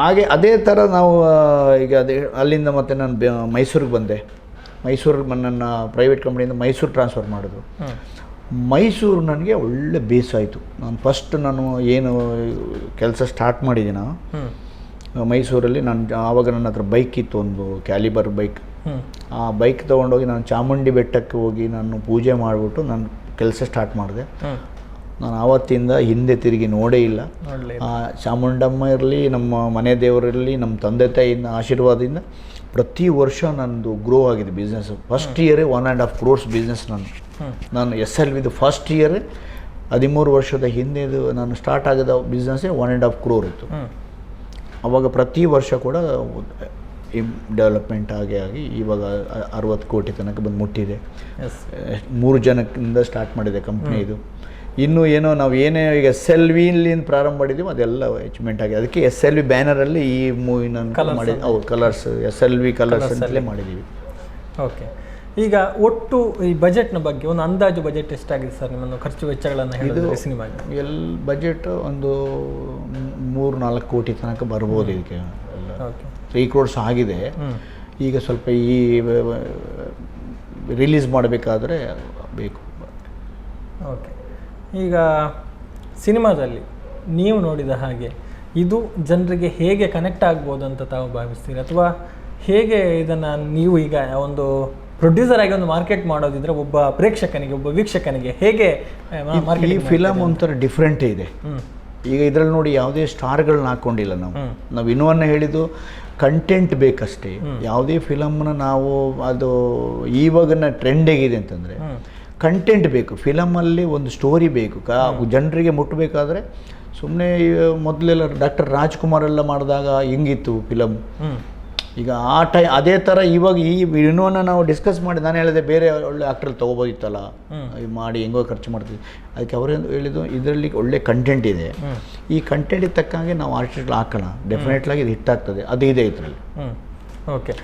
ಹಾಗೆ. ಅದೇ ಥರ ನಾವು ಈಗ ಅಲ್ಲಿಂದ ಮತ್ತೆ ನಾನು ಮೈಸೂರಿಗೆ ಬಂದೆ. ಮೈಸೂರಿಗೆ ನನ್ನ ಪ್ರೈವೇಟ್ ಕಂಪ್ನಿಯಿಂದ ಮೈಸೂರು ಟ್ರಾನ್ಸ್ಫರ್ ಮಾಡಿದ್ರು. ಮೈಸೂರು ನನಗೆ ಒಳ್ಳೆ ಬೇಸ್ ಆಯಿತು. ನಾನು ಏನು ಕೆಲಸ ಸ್ಟಾರ್ಟ್ ಮಾಡಿದ್ದೀನ ಮೈಸೂರಲ್ಲಿ, ಆವಾಗ ನನ್ನ ಹತ್ರ ಬೈಕ್ ಇತ್ತು, ಒಂದು ಕ್ಯಾಲಿಬರ್ ಬೈಕ್. ಆ ಬೈಕ್ ತೊಗೊಂಡೋಗಿ ನಾನು ಚಾಮುಂಡಿ ಬೆಟ್ಟಕ್ಕೆ ಹೋಗಿ ನಾನು ಪೂಜೆ ಮಾಡಿಬಿಟ್ಟು ನಾನು ಕೆಲಸ ಸ್ಟಾರ್ಟ್ ಮಾಡಿದೆ. ನಾನು ಆವತ್ತಿಂದ ಹಿಂದೆ ತಿರುಗಿ ನೋಡೇ ಇಲ್ಲ. ಚಾಮುಂಡಮ್ಮ ಇರಲಿ, ನಮ್ಮ ಮನೆ ದೇವರಿರಲಿ, ನಮ್ಮ ತಂದೆ ತಾಯಿಯಿಂದ ಆಶೀರ್ವಾದದಿಂದ ಪ್ರತಿ ವರ್ಷ ನಂದು ಗ್ರೋ ಆಗಿದೆ ಬಿಸ್ನೆಸ್ಸು. ಫಸ್ಟ್ ಇಯರೇ 1.5 crores ಬಿಸ್ನೆಸ್ ನಾನು SLVದು ಫಸ್ಟ್ ಇಯರೇ 13 ವರ್ಷದ ಹಿಂದೆದು ನಾನು ಸ್ಟಾರ್ಟ್ ಆಗಿದ ಬಿಸ್ನೆಸ್ಸೇ 1.5 crore ಇತ್ತು. ಆವಾಗ ಪ್ರತಿ ವರ್ಷ ಕೂಡ ಡೆವಲಪ್ಮೆಂಟ್ ಆಗಿ ಇವಾಗ 60 ಕೋಟಿ ತನಕ ಬಂದು ಮುಟ್ಟಿದೆ. 3 ಜನಕ್ಕಿಂದ ಸ್ಟಾರ್ಟ್ ಮಾಡಿದೆ ಕಂಪ್ನಿ ಇದು. ಇನ್ನೂ ಏನೋ ನಾವು ಏನೇ ಈಗ SLVಲಿಂದ ಪ್ರಾರಂಭ ಮಾಡಿದ್ದೀವಿ ಅದೆಲ್ಲ ಅಚೀವ್ಮೆಂಟ್ ಆಗಿದೆ. ಅದಕ್ಕೆ SLV ಬ್ಯಾನರಲ್ಲಿ ಈ ಮೂವಿ ನಾನು ಮಾಡಿದ್ದು. ಹೌದು, ಕಲರ್ಸ್ SLV ಕಲರ್ಸ್ ಅಂತಲೇ ಮಾಡಿದ್ದೀವಿ. ಓಕೆ, ಈಗ ಒಟ್ಟು ಈ ಬಜೆಟ್ನ ಬಗ್ಗೆ ಒಂದು ಅಂದಾಜು ಬಜೆಟ್ ಎಷ್ಟಾಗಿದೆ ಸರ್? ನಿಮ್ಮನ್ನು ಖರ್ಚು ವೆಚ್ಚಗಳನ್ನು ಹೇಳಿದ್ರೆ ಸಿನಿಮಾಗೆ ಬಜೆಟ್ ಒಂದು 3-4 ಕೋಟಿ ತನಕ ಬರ್ಬೋದು. ಇದಕ್ಕೆ 3 crores ಆಗಿದೆ. ಈಗ ಸ್ವಲ್ಪ ಈ ರಿಲೀಸ್ ಮಾಡಬೇಕಾದ್ರೆ ಬೇಕು. ಓಕೆ, ಈಗ ಸಿನಿಮಾದಲ್ಲಿ ನೀವು ನೋಡಿದ ಹಾಗೆ ಇದು ಜನರಿಗೆ ಹೇಗೆ ಕನೆಕ್ಟ್ ಆಗ್ಬೋದು ಅಂತ ತಾವು ಭಾವಿಸ್ತೀರಿ? ಅಥವಾ ಹೇಗೆ ಇದನ್ನು ನೀವು ಈಗ ಒಂದು ಪ್ರೊಡ್ಯೂಸರ್ ಆಗಿ ಒಂದು ಮಾರ್ಕೆಟ್ ಮಾಡೋದಿದ್ರೆ ಒಬ್ಬ ಪ್ರೇಕ್ಷಕನಿಗೆ, ಒಬ್ಬ ವೀಕ್ಷಕನಿಗೆ ಹೇಗೆ ಈ ಫಿಲಮ್ ಒಂಥರ ಡಿಫ್ರೆಂಟೇ ಇದೆ. ಈಗ ಇದರಲ್ಲಿ ನೋಡಿ ಯಾವುದೇ ಸ್ಟಾರ್ಗಳನ್ನ ಹಾಕ್ಕೊಂಡಿಲ್ಲ ನಾವು ಇನ್ನೊಂದು ಹೇಳಿದ್ದು ಕಂಟೆಂಟ್ ಬೇಕಷ್ಟೇ. ಯಾವುದೇ ಫಿಲಮ್ನ ನಾವು ಅದು ಇವಾಗಿನ ಟ್ರೆಂಡ್ ಹೇಗಿದೆ ಅಂತಂದರೆ ಕಂಟೆಂಟ್ ಬೇಕು. ಫಿಲಮಲ್ಲಿ ಒಂದು ಸ್ಟೋರಿ ಬೇಕು, ಜನರಿಗೆ ಮುಟ್ಟಬೇಕಾದ್ರೆ. ಸುಮ್ಮನೆ ಮೊದಲೆಲ್ಲ ಡಾಕ್ಟರ್ ರಾಜ್ಕುಮಾರ್ ಎಲ್ಲ ಮಾಡಿದಾಗ ಹೆಂಗಿತ್ತು ಫಿಲಮ್, ಈಗ ಅದೇ ಥರ ಇವಾಗ ಈ ಇನ್ನೊಂದು ನಾವು ಡಿಸ್ಕಸ್ ಮಾಡಿ ನಾನು ಹೇಳಿದೆ ಬೇರೆ ಒಳ್ಳೆ ಆ್ಯಕ್ಟ್ರಲ್ಲಿ ತೊಗೋಬೋದಿತ್ತಲ್ಲ ಮಾಡಿ ಹೆಂಗೋ ಖರ್ಚು ಮಾಡ್ತೀವಿ. ಅದಕ್ಕೆ ಅವರೇ ಹೇಳಿದ್ದು ಇದರಲ್ಲಿ ಒಳ್ಳೆ ಕಂಟೆಂಟ್ ಇದೆ, ಈ ಕಂಟೆಂಟಿಗೆ ತಕ್ಕಂಗೆ ನಾವು ಆರ್ಟಿಸ್ಟ್ಗಳು ಹಾಕೋಣ, ಡೆಫಿನೆಟ್ಲಾಗಿ ಇದು ಹಿಟ್ ಆಗ್ತದೆ. ಅದು ಇದೆ ಇದರಲ್ಲಿ. ಓಕೆ,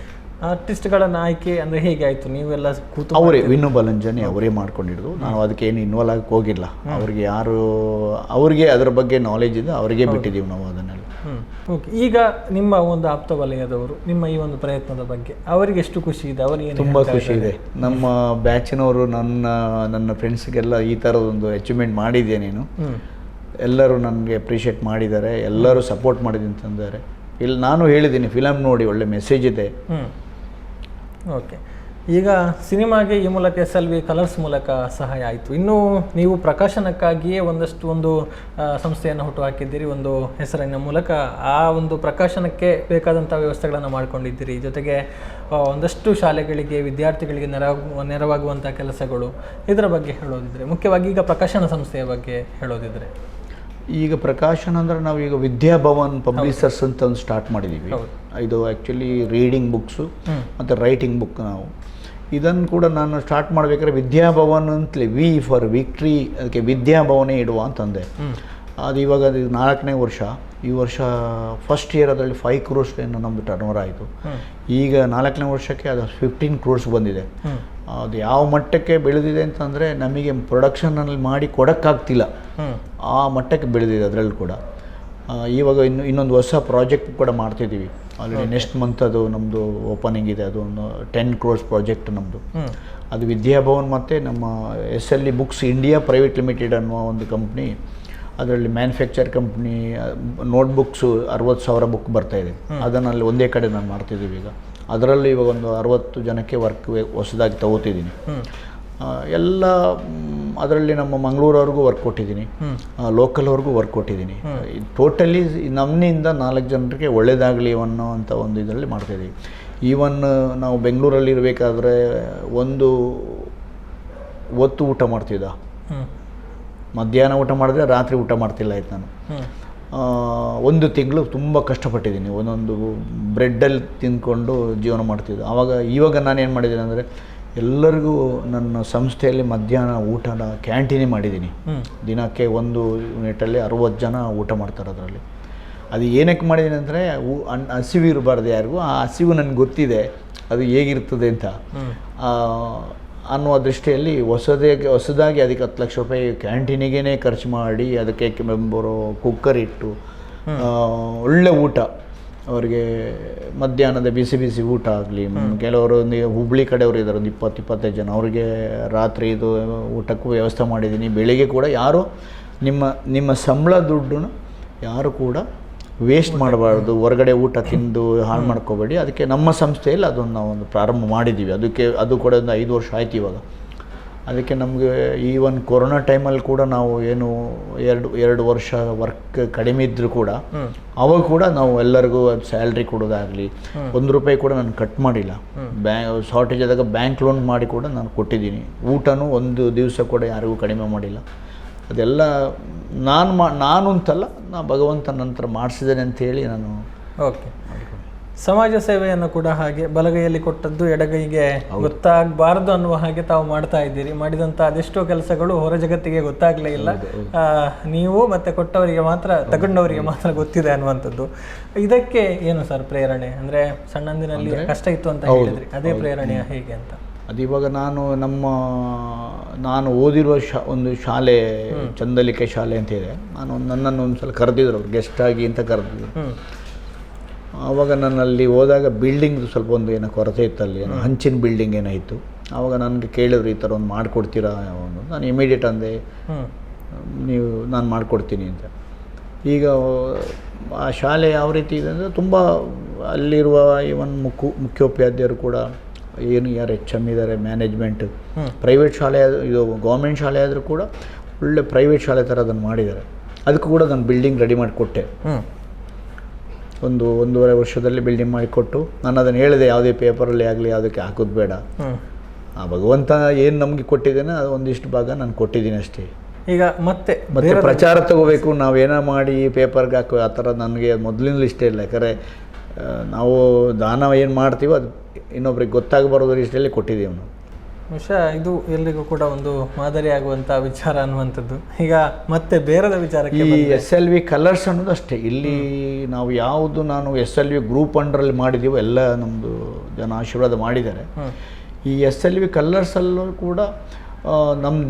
ಆರ್ಟಿಸ್ಟ್ಗಳನ್ನು ಆಯ್ಕೆ ಅಂದರೆ ಹೇಗೆ ಆಯಿತು? ನೀವೆಲ್ಲ ಕೂತು ಅವರೇ ವಿನು ಬಲಂಜನಿ ಅವರೇ ಮಾಡ್ಕೊಂಡಿರೋದು. ನಾವು ಅದಕ್ಕೆ ಏನು ಇನ್ವಾಲ್ವ್ ಆಗಿ ಹೋಗಿಲ್ಲ. ಅವ್ರಿಗೆ ಅದರ ಬಗ್ಗೆ ನಾಲೆಜ್ ಇದೆ, ಅವರಿಗೆ ಬಿಟ್ಟಿದ್ದೀವಿ ನಾವು ಅದನ್ನೆಲ್ಲ. ಓಕೆ, ಈಗ ನಿಮ್ಮ ಒಂದು ಆಪ್ತ ವಲಯದವರು ನಿಮ್ಮ ಈ ಒಂದು ಪ್ರಯತ್ನದ ಬಗ್ಗೆ ಅವರಿಗೆ ಎಷ್ಟು ಖುಷಿ ಇದೆ? ಅವರಿಗೆ ತುಂಬ ಖುಷಿ ಇದೆ. ನಮ್ಮ ಬ್ಯಾಚಿನವರು ನನ್ನ ಫ್ರೆಂಡ್ಸ್ಗೆಲ್ಲ ಈ ಥರದೊಂದು ಅಚೀವ್ಮೆಂಟ್ ಮಾಡಿದ್ದೆ ನೀನು, ಎಲ್ಲರೂ ನನಗೆ ಅಪ್ರಿಷಿಯೇಟ್ ಮಾಡಿದ್ದಾರೆ, ಎಲ್ಲರೂ ಸಪೋರ್ಟ್ ಮಾಡಿದ್ದೀನಿ ಅಂತಂದರೆ. ಇಲ್ಲಿ ನಾನು ಹೇಳಿದ್ದೀನಿ ಫಿಲಮ್ ನೋಡಿ ಒಳ್ಳೆ ಮೆಸೇಜ್ ಇದೆ. ಓಕೆ, ಈಗ ಸಿನಿಮಾಗೆ ಈ ಮೂಲಕ SLV ಕಲರ್ಸ್ ಮೂಲಕ ಸಹಾಯ ಆಯಿತು. ಇನ್ನು ನೀವು ಪ್ರಕಾಶನಕ್ಕಾಗಿಯೇ ಒಂದು ಸಂಸ್ಥೆಯನ್ನು ಹುಟ್ಟುಹಾಕಿದ್ದೀರಿ, ಒಂದು ಹೆಸರಿನ ಮೂಲಕ ಆ ಒಂದು ಪ್ರಕಾಶನಕ್ಕೆ ಬೇಕಾದಂಥ ವ್ಯವಸ್ಥೆಗಳನ್ನು ಮಾಡ್ಕೊಂಡಿದ್ದೀರಿ. ಜೊತೆಗೆ ಒಂದಷ್ಟು ಶಾಲೆಗಳಿಗೆ ವಿದ್ಯಾರ್ಥಿಗಳಿಗೆ ನೆರವಾಗುವಂಥ ಕೆಲಸಗಳು, ಇದರ ಬಗ್ಗೆ ಹೇಳೋದಿದ್ರೆ, ಮುಖ್ಯವಾಗಿ ಈಗ ಪ್ರಕಾಶನ ಸಂಸ್ಥೆಯ ಬಗ್ಗೆ ಹೇಳೋದಿದ್ರೆ. ಈಗ ಪ್ರಕಾಶನ ಅಂದರೆ ನಾವು ಈಗ ವಿದ್ಯಾಭವನ್ ಪಬ್ಲಿಷರ್ಸ್ ಅಂತ ಒಂದು ಸ್ಟಾರ್ಟ್ ಮಾಡಿದ್ದೀವಿ. ಇದು ಆ್ಯಕ್ಚುಲಿ ರೀಡಿಂಗ್ ಬುಕ್ಸು ಮತ್ತು ರೈಟಿಂಗ್ ಬುಕ್. ನಾವು ಇದನ್ನು ಕೂಡ ನಾನು ಸ್ಟಾರ್ಟ್ ಮಾಡಬೇಕಾದ್ರೆ ವಿದ್ಯಾಭವನ್ ಅಂತಲೇ ವಿ ಫಾರ್ ವಿಕ್ಟ್ರಿ, ಅದಕ್ಕೆ ವಿದ್ಯಾಭವನೇ ಇಡುವ ಅಂತಂದೆ. ಅದು ಇವಾಗ ಅದು 4ನೇ ವರ್ಷ. ಈ ವರ್ಷ ಫಸ್ಟ್ ಇಯರ್ ಅದರಲ್ಲಿ 5 crores ಏನು ನಮ್ಮದು ಟರ್ನ್ ಓವರ್ ಆಯಿತು. ಈಗ 4ನೇ ವರ್ಷಕ್ಕೆ ಅದು 15 crores ಬಂದಿದೆ. ಅದು ಯಾವ ಮಟ್ಟಕ್ಕೆ ಬೆಳೆದಿದೆ ಅಂತಂದರೆ ನಮಗೆ ಪ್ರೊಡಕ್ಷನಲ್ಲಿ ಮಾಡಿ ಕೊಡೋಕ್ಕಾಗ್ತಿಲ್ಲ, ಆ ಮಟ್ಟಕ್ಕೆ ಬೆಳೆದಿದೆ. ಅದರಲ್ಲಿ ಕೂಡ ಇವಾಗ ಇನ್ನೊಂದು ಹೊಸ ಪ್ರಾಜೆಕ್ಟ್ ಕೂಡ ಮಾಡ್ತಿದ್ದೀವಿ. ಆಲ್ರೆಡಿ ನೆಕ್ಸ್ಟ್ ಮಂತ್ ಅದು ನಮ್ಮದು ಓಪನಿಂಗ್ ಇದೆ. ಅದು ಒಂದು 10 crores ಪ್ರಾಜೆಕ್ಟ್ ನಮ್ಮದು. ಅದು ವಿದ್ಯಾಭವನ್ ಮತ್ತು ನಮ್ಮ SLV books India private limited ಅನ್ನುವ ಒಂದು ಕಂಪ್ನಿ, ಅದರಲ್ಲಿ ಮ್ಯಾನುಫ್ಯಾಕ್ಚರ್ ಕಂಪ್ನಿ ನೋಟ್ಬುಕ್ಸು 60,000 ಬುಕ್ ಬರ್ತಾಯಿದೆ. ಅದನ್ನಲ್ಲಿ ಒಂದೇ ಕಡೆ ನಾನು ಮಾಡ್ತಿದ್ದೀವಿ. ಈಗ ಅದರಲ್ಲಿ ಇವಾಗ ಒಂದು 60 ಜನಕ್ಕೆ ವರ್ಕ್ ಹೊಸದಾಗಿ ತಗೋತಿದ್ದೀನಿ. ಎಲ್ಲ ಅದರಲ್ಲಿ ನಮ್ಮ ಮಂಗಳೂರವ್ರಿಗೂ ವರ್ಕ್ ಕೊಟ್ಟಿದ್ದೀನಿ, ಲೋಕಲ್ವ್ರಿಗೂ ವರ್ಕ್ ಕೊಟ್ಟಿದ್ದೀನಿ. ಟೋಟಲಿ ನಮ್ಮಿಂದ 4 ಜನರಿಗೆ ಒಳ್ಳೆಯದಾಗಲಿ ಅನ್ನೋವಂಥ ಒಂದು ಇದರಲ್ಲಿ ಮಾಡ್ತಾಯಿದ್ದೀವಿ. ಈವನ್ ನಾವು ಬೆಂಗಳೂರಲ್ಲಿ ಇರಬೇಕಾದ್ರೆ ಒಂದು ಹೊತ್ತು ಊಟ ಮಾಡ್ತಿದ್ದ, ಮಧ್ಯಾಹ್ನ ಊಟ ಮಾಡಿದ್ರೆ ರಾತ್ರಿ ಊಟ ಮಾಡ್ತಿಲ್ಲ ಆಯ್ತು. ನಾನು 1 ತಿಂಗಳು ತುಂಬ ಕಷ್ಟಪಟ್ಟಿದ್ದೀನಿ. ಒಂದೊಂದು ಬ್ರೆಡ್ಡಲ್ಲಿ ತಿಂದ್ಕೊಂಡು ಜೀವನ ಮಾಡ್ತಿದ್ದೆ. ಇವಾಗ ನಾನೇನು ಮಾಡಿದ್ದೀನಿ ಅಂದರೆ ಎಲ್ಲರಿಗೂ ನನ್ನ ಸಂಸ್ಥೆಯಲ್ಲಿ ಮಧ್ಯಾಹ್ನ ಊಟನ ಕ್ಯಾಂಟೀನೇ ಮಾಡಿದ್ದೀನಿ. ದಿನಕ್ಕೆ ಒಂದು ಯೂನಿಟಲ್ಲಿ 60 ಜನ ಊಟ ಮಾಡ್ತಾರೆ. ಅದರಲ್ಲಿ ಅದು ಏನಕ್ಕೆ ಮಾಡಿದ್ದೀನಿ ಅಂದರೆ ಹಸಿವು ಇರಬಾರ್ದು ಯಾರಿಗೂ. ಆ ಹಸಿವು ನನಗೆ ಗೊತ್ತಿದೆ ಅದು ಹೇಗಿರ್ತದೆ ಅಂತ ಅನ್ನುವ ದೃಷ್ಟಿಯಲ್ಲಿ ಹೊಸದಾಗಿ ಅದಕ್ಕೆ 10 ಲಕ್ಷ ರೂಪಾಯಿ ಕ್ಯಾಂಟೀನಿಗೇ ಖರ್ಚು ಮಾಡಿ ಅದಕ್ಕೆ ಬರೋ ಕುಕ್ಕರ್ ಇಟ್ಟು ಒಳ್ಳೆ ಊಟ ಅವರಿಗೆ ಮಧ್ಯಾಹ್ನದ ಬಿಸಿ ಬಿಸಿ ಊಟ ಆಗಲಿ. ಕೆಲವರು ಹುಬ್ಳಿ ಕಡೆಯವರು ಇದ್ದಾರೆ, ಒಂದು 20-25 ಜನ, ಅವರಿಗೆ ರಾತ್ರಿ ಇದು ಊಟಕ್ಕೂ ವ್ಯವಸ್ಥೆ ಮಾಡಿದ್ದೀನಿ. ಬೆಳಿಗ್ಗೆ ಕೂಡ ಯಾರು ನಿಮ್ಮ ಸಂಬಳ ದುಡ್ಡನ್ನು ಯಾರು ಕೂಡ ವೇಸ್ಟ್ ಮಾಡಬಾರ್ದು, ಹೊರಗಡೆ ಊಟ ತಿಂದು ಹಾಳು ಮಾಡ್ಕೋಬೇಡಿ. ಅದಕ್ಕೆ ನಮ್ಮ ಸಂಸ್ಥೆಯಲ್ಲಿ ಅದನ್ನು ನಾವು ಪ್ರಾರಂಭ ಮಾಡಿದ್ದೀವಿ. ಅದು ಕೂಡ ಒಂದು 5 ವರ್ಷ ಆಯ್ತು ಇವಾಗ. ಅದಕ್ಕೆ ನಮಗೆ ಈವನ್ ಕೊರೋನಾ ಟೈಮಲ್ಲಿ ಕೂಡ ನಾವು ಏನು 2 ವರ್ಷ ವರ್ಕ್ ಕಡಿಮೆ ಇದ್ದರೂ ಕೂಡ ಅವಾಗ ಕೂಡ ನಾವು ಎಲ್ಲರಿಗೂ ಸ್ಯಾಲ್ರಿ ಕೊಡೋದಾಗಲಿ, 1 ರೂಪಾಯಿ ಕೂಡ ನಾನು ಕಟ್ ಮಾಡಿಲ್ಲ. ಶಾರ್ಟೇಜ್ ಆದಾಗ ಬ್ಯಾಂಕ್ ಲೋನ್ ಮಾಡಿ ಕೂಡ ನಾನು ಕೊಟ್ಟಿದ್ದೀನಿ. ಊಟನೂ ಒಂದು ದಿವಸ ಕೂಡ ಯಾರಿಗೂ ಕಡಿಮೆ ಮಾಡಿಲ್ಲ. ಅದೆಲ್ಲ ನಾನು ಅಂತಲ್ಲ, ಭಗವಂತ ನಂತರ ಮಾಡಿಸಿದ್ದೇನೆ ಅಂಥೇಳಿ ನಾನು. ಓಕೆ, ಸಮಾಜ ಸೇವೆಯನ್ನು ಕೂಡ ಹಾಗೆ ಬಲಗೈಯಲ್ಲಿ ಕೊಟ್ಟದ್ದು ಎಡಗೈಗೆ ಗೊತ್ತಾಗಬಾರ್ದು ಅನ್ನುವ ಹಾಗೆ ತಾವು ಮಾಡ್ತಾ ಇದ್ದೀರಿ. ಮಾಡಿದಂಥ ಅದೆಷ್ಟೋ ಕೆಲಸಗಳು ಹೊರ ಜಗತ್ತಿಗೆ ಗೊತ್ತಾಗಲೇ ಇಲ್ಲ, ನೀವು ಮತ್ತೆ ಕೊಟ್ಟವರಿಗೆ ಮಾತ್ರ, ತಗೊಂಡವರಿಗೆ ಮಾತ್ರ ಗೊತ್ತಿದೆ ಅನ್ನುವಂಥದ್ದು. ಇದಕ್ಕೆ ಏನು ಸರ್ ಪ್ರೇರಣೆ? ಅಂದರೆ ಸಣ್ಣಂದಿನಲ್ಲಿ ಕಷ್ಟ ಇತ್ತು ಅಂತ ಹೇಳಿದ್ರಿ, ಅದೇ ಪ್ರೇರಣೆಯ ಹೇಗೆ ಅಂತ? ಅದು ಇವಾಗ ನಾನು ಓದಿರುವ ಒಂದು ಶಾಲೆ, ಚಂದಲಿಕೆ ಶಾಲೆ ಅಂತ ಇದೆ. ನನ್ನನ್ನು ಒಂದು ಸಲ ಕರೆದಿದ್ರು, ಅವ್ರು ಗೆಸ್ಟಾಗಿ ಅಂತ ಕರೆದಿದ್ರು. ಆವಾಗ ನನ್ನಲ್ಲಿ ಹೋದಾಗ ಬಿಲ್ಡಿಂಗ್ದು ಸ್ವಲ್ಪ ಒಂದು ಏನೋ ಕೊರತೆ ಇತ್ತಲ್ಲಿ, ಏನೋ ಹಂಚಿನ ಬಿಲ್ಡಿಂಗ್ ಏನೋ ಇತ್ತು. ಆವಾಗ ನನಗೆ ಕೇಳಿದ್ರು, ಈ ಥರ ಒಂದು ಮಾಡಿಕೊಡ್ತೀರಾ? ನಾನು ಇಮಿಡಿಯೇಟ್ ಅಂದೆ, ನಾನು ಮಾಡಿಕೊಡ್ತೀನಿ ಅಂತ. ಈಗ ಆ ಶಾಲೆ ಯಾವ ರೀತಿ ಇದೆ ಅಂದರೆ ತುಂಬ ಅಲ್ಲಿರುವ ಇವನ್ ಮುಖ್ಯೋಪಾಧ್ಯಾಯರು ಕೂಡ ಯಾರು HM ಇದ್ದಾರೆ, ಮ್ಯಾನೇಜ್ಮೆಂಟ್, ಪ್ರೈವೇಟ್ ಶಾಲೆ, ಇದು ಗೌರ್ಮೆಂಟ್ ಶಾಲೆ ಆದರೂ ಕೂಡ ಒಳ್ಳೆ ಪ್ರೈವೇಟ್ ಶಾಲೆ ಥರ ಅದನ್ನು ಮಾಡಿದ್ದಾರೆ. ಅದಕ್ಕೂ ಕೂಡ ನಾನು ಬಿಲ್ಡಿಂಗ್ ರೆಡಿ ಮಾಡಿಕೊಟ್ಟೆ. 1.5 ವರ್ಷದಲ್ಲಿ ಬಿಲ್ಡಿಂಗ್ ಮಾಡಿಕೊಟ್ಟು ನಾನು ಅದನ್ನು ಹೇಳಿದೆ, ಯಾವುದೇ ಪೇಪರಲ್ಲಿ ಆಗಲಿ ಯಾವುದಕ್ಕೆ ಹಾಕೋದು ಬೇಡ, ಆ ಭಗವಂತ ಏನು ನಮಗೆ ಕೊಟ್ಟಿದ್ದೇನೆ ಅದು ಒಂದಿಷ್ಟು ಭಾಗ ನಾನು ಕೊಟ್ಟಿದ್ದೀನಿ ಅಷ್ಟೇ. ಈಗ ಮತ್ತೆ ಪ್ರಚಾರ ತಗೋಬೇಕು, ನಾವೇನೋ ಮಾಡಿ ಪೇಪರ್ಗೆ ಹಾಕೋ ಆ ಥರ ನನಗೆ ಮೊದಲಿನಲ್ಲೂ ಇಷ್ಟ ಇಲ್ಲ. ಯಾಕಂದರೆ ನಾವು ದಾನ ಏನು ಮಾಡ್ತೀವೋ ಅದು ಇನ್ನೊಬ್ರಿಗೆ ಗೊತ್ತಾಗಬಾರ್ದು ಇಷ್ಟಲ್ಲಿ ಕೊಟ್ಟಿದ್ದೀವಿ ನಾವು. ಬಹುಶಃ ಇದು ಎಲ್ರಿಗೂ ಕೂಡ ಒಂದು ಮಾದರಿ ಆಗುವಂಥ ವಿಚಾರ ಅನ್ನುವಂಥದ್ದು. ಈಗ ಮತ್ತೆ ಬೇರೆದ ವಿಚಾರಕ್ಕೆ, ಈ SLV ಕಲರ್ಸ್ ಅನ್ನೋದು ಅಷ್ಟೇ. ಇಲ್ಲಿ ನಾವು ನಾನು SLV ಗ್ರೂಪ್ ಅಂಡರಲ್ಲಿ ಮಾಡಿದ್ದೀವೋ ಎಲ್ಲ ನಮ್ಮದು ಜನ ಆಶೀರ್ವಾದ ಮಾಡಿದ್ದಾರೆ. ಈ SLV ಕಲರ್ಸಲ್ಲೂ ಕೂಡ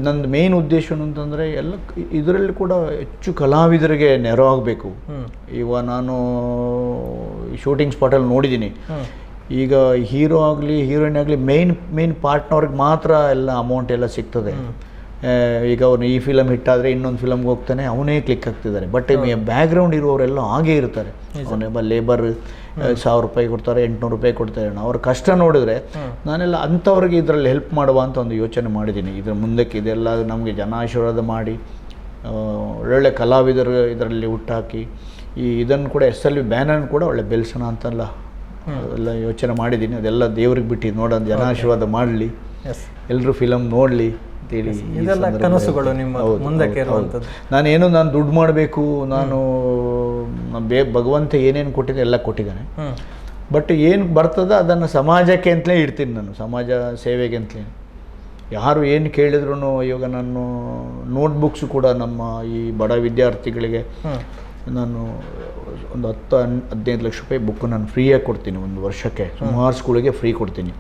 ನಂದು ಮೇನ್ ಉದ್ದೇಶ ಅಂತಂದರೆ ಎಲ್ಲ ಇದರಲ್ಲಿ ಕೂಡ ಹೆಚ್ಚು ಕಲಾವಿದರಿಗೆ ನೆರವಾಗಬೇಕು. ಈಗ ನಾನು ಶೂಟಿಂಗ್ ಸ್ಪಾಟಲ್ಲಿ ನೋಡಿದ್ದೀನಿ, ಈಗ ಹೀರೋ ಆಗಲಿ ಹೀರೋಯಿನ್ ಆಗಲಿ ಮೇನ್ ಪಾರ್ಟ್ನವ್ರಿಗೆ ಮಾತ್ರ ಎಲ್ಲ ಅಮೌಂಟ್ ಎಲ್ಲ ಸಿಗ್ತದೆ. ಈಗ ಅವನು ಈ ಫಿಲಮ್ ಹಿಟ್ಟಾದರೆ ಇನ್ನೊಂದು ಫಿಲಮ್ಗೆ ಹೋಗ್ತಾನೆ, ಅವನೇ ಕ್ಲಿಕ್ ಆಗ್ತಿದ್ದಾರೆ. ಬಟ್ ಬ್ಯಾಕ್ಗ್ರೌಂಡ್ ಇರುವವರೆಲ್ಲ ಹಾಗೇ ಇರ್ತಾರೆ. ಅವನೆಲ್ಲ ಲೇಬರ್ 1000 ರೂಪಾಯಿ ಕೊಡ್ತಾರೆ, 800 ರೂಪಾಯಿ ಕೊಡ್ತಾರೆ. ಅವ್ರ ಕಷ್ಟ ನೋಡಿದ್ರೆ ನಾನೆಲ್ಲ ಅಂಥವ್ರಿಗೆ ಇದರಲ್ಲಿ ಹೆಲ್ಪ್ ಮಾಡುವ ಅಂತ ಒಂದು ಯೋಚನೆ ಮಾಡಿದ್ದೀನಿ. ಇದ್ರ ಮುಂದಕ್ಕೆ ಇದೆಲ್ಲ ನಮಗೆ ಜನ ಆಶೀರ್ವಾದ ಮಾಡಿ ಒಳ್ಳೊಳ್ಳೆ ಕಲಾವಿದರು ಇದರಲ್ಲಿ ಹುಟ್ಟಾಕಿ ಇದನ್ನು ಕೂಡ SLV ಬ್ಯಾನರ್ನ ಕೂಡ ಒಳ್ಳೆ ಬೆಳೆಸೋಣ ಅಂತೆಲ್ಲ ಎಲ್ಲ ಯೋಚನೆ ಮಾಡಿದ್ದೀನಿ. ಅದೆಲ್ಲ ದೇವ್ರಿಗೆ ಬಿಟ್ಟು ನೋಡೋಣ, ಜನ ಆಶೀರ್ವಾದ ಮಾಡಲಿ, ಎಲ್ಲರೂ ಫಿಲಮ್ ನೋಡಲಿ ಅಂತೇಳಿ. ಇದೆಲ್ಲ ಕನಸುಗಳು ನಿಮ್ಮ ಮುಂದಕ್ಕೆ ಇರುವಂಥದ್ದು. ನಾನು ದುಡ್ಡು ಮಾಡಬೇಕು, ನಾನು ಭಗವಂತ ಏನೇನು ಕೊಟ್ಟಿದ್ದೆ ಎಲ್ಲ ಕೊಟ್ಟಿದ್ದಾನೆ. ಬಟ್ ಏನು ಬರ್ತದೆ ಅದನ್ನು ಸಮಾಜಕ್ಕೆ ಅಂತಲೇ ಇಡ್ತೀನಿ, ನಾನು ಸಮಾಜ ಸೇವೆಗೆ ಅಂತಲೇ. ಯಾರು ಏನು ಕೇಳಿದ್ರು ಇವಾಗ ನಾನು ನೋಟ್ಬುಕ್ಸು ಕೂಡ ನಮ್ಮ ಈ ಬಡ ವಿದ್ಯಾರ್ಥಿಗಳಿಗೆ ನಾನು ಒಂದು 10-15 ಲಕ್ಷ ರೂಪಾಯಿ ಬುಕ್ಕು ನಾನು ಫ್ರೀಯಾಗಿ ಕೊಡ್ತೀನಿ. ಒಂದು ವರ್ಷಕ್ಕೆ ಸುಮಾರು ಸ್ಕೂಲಿಗೆ ಫ್ರೀ ಕೊಡ್ತೀನಿ.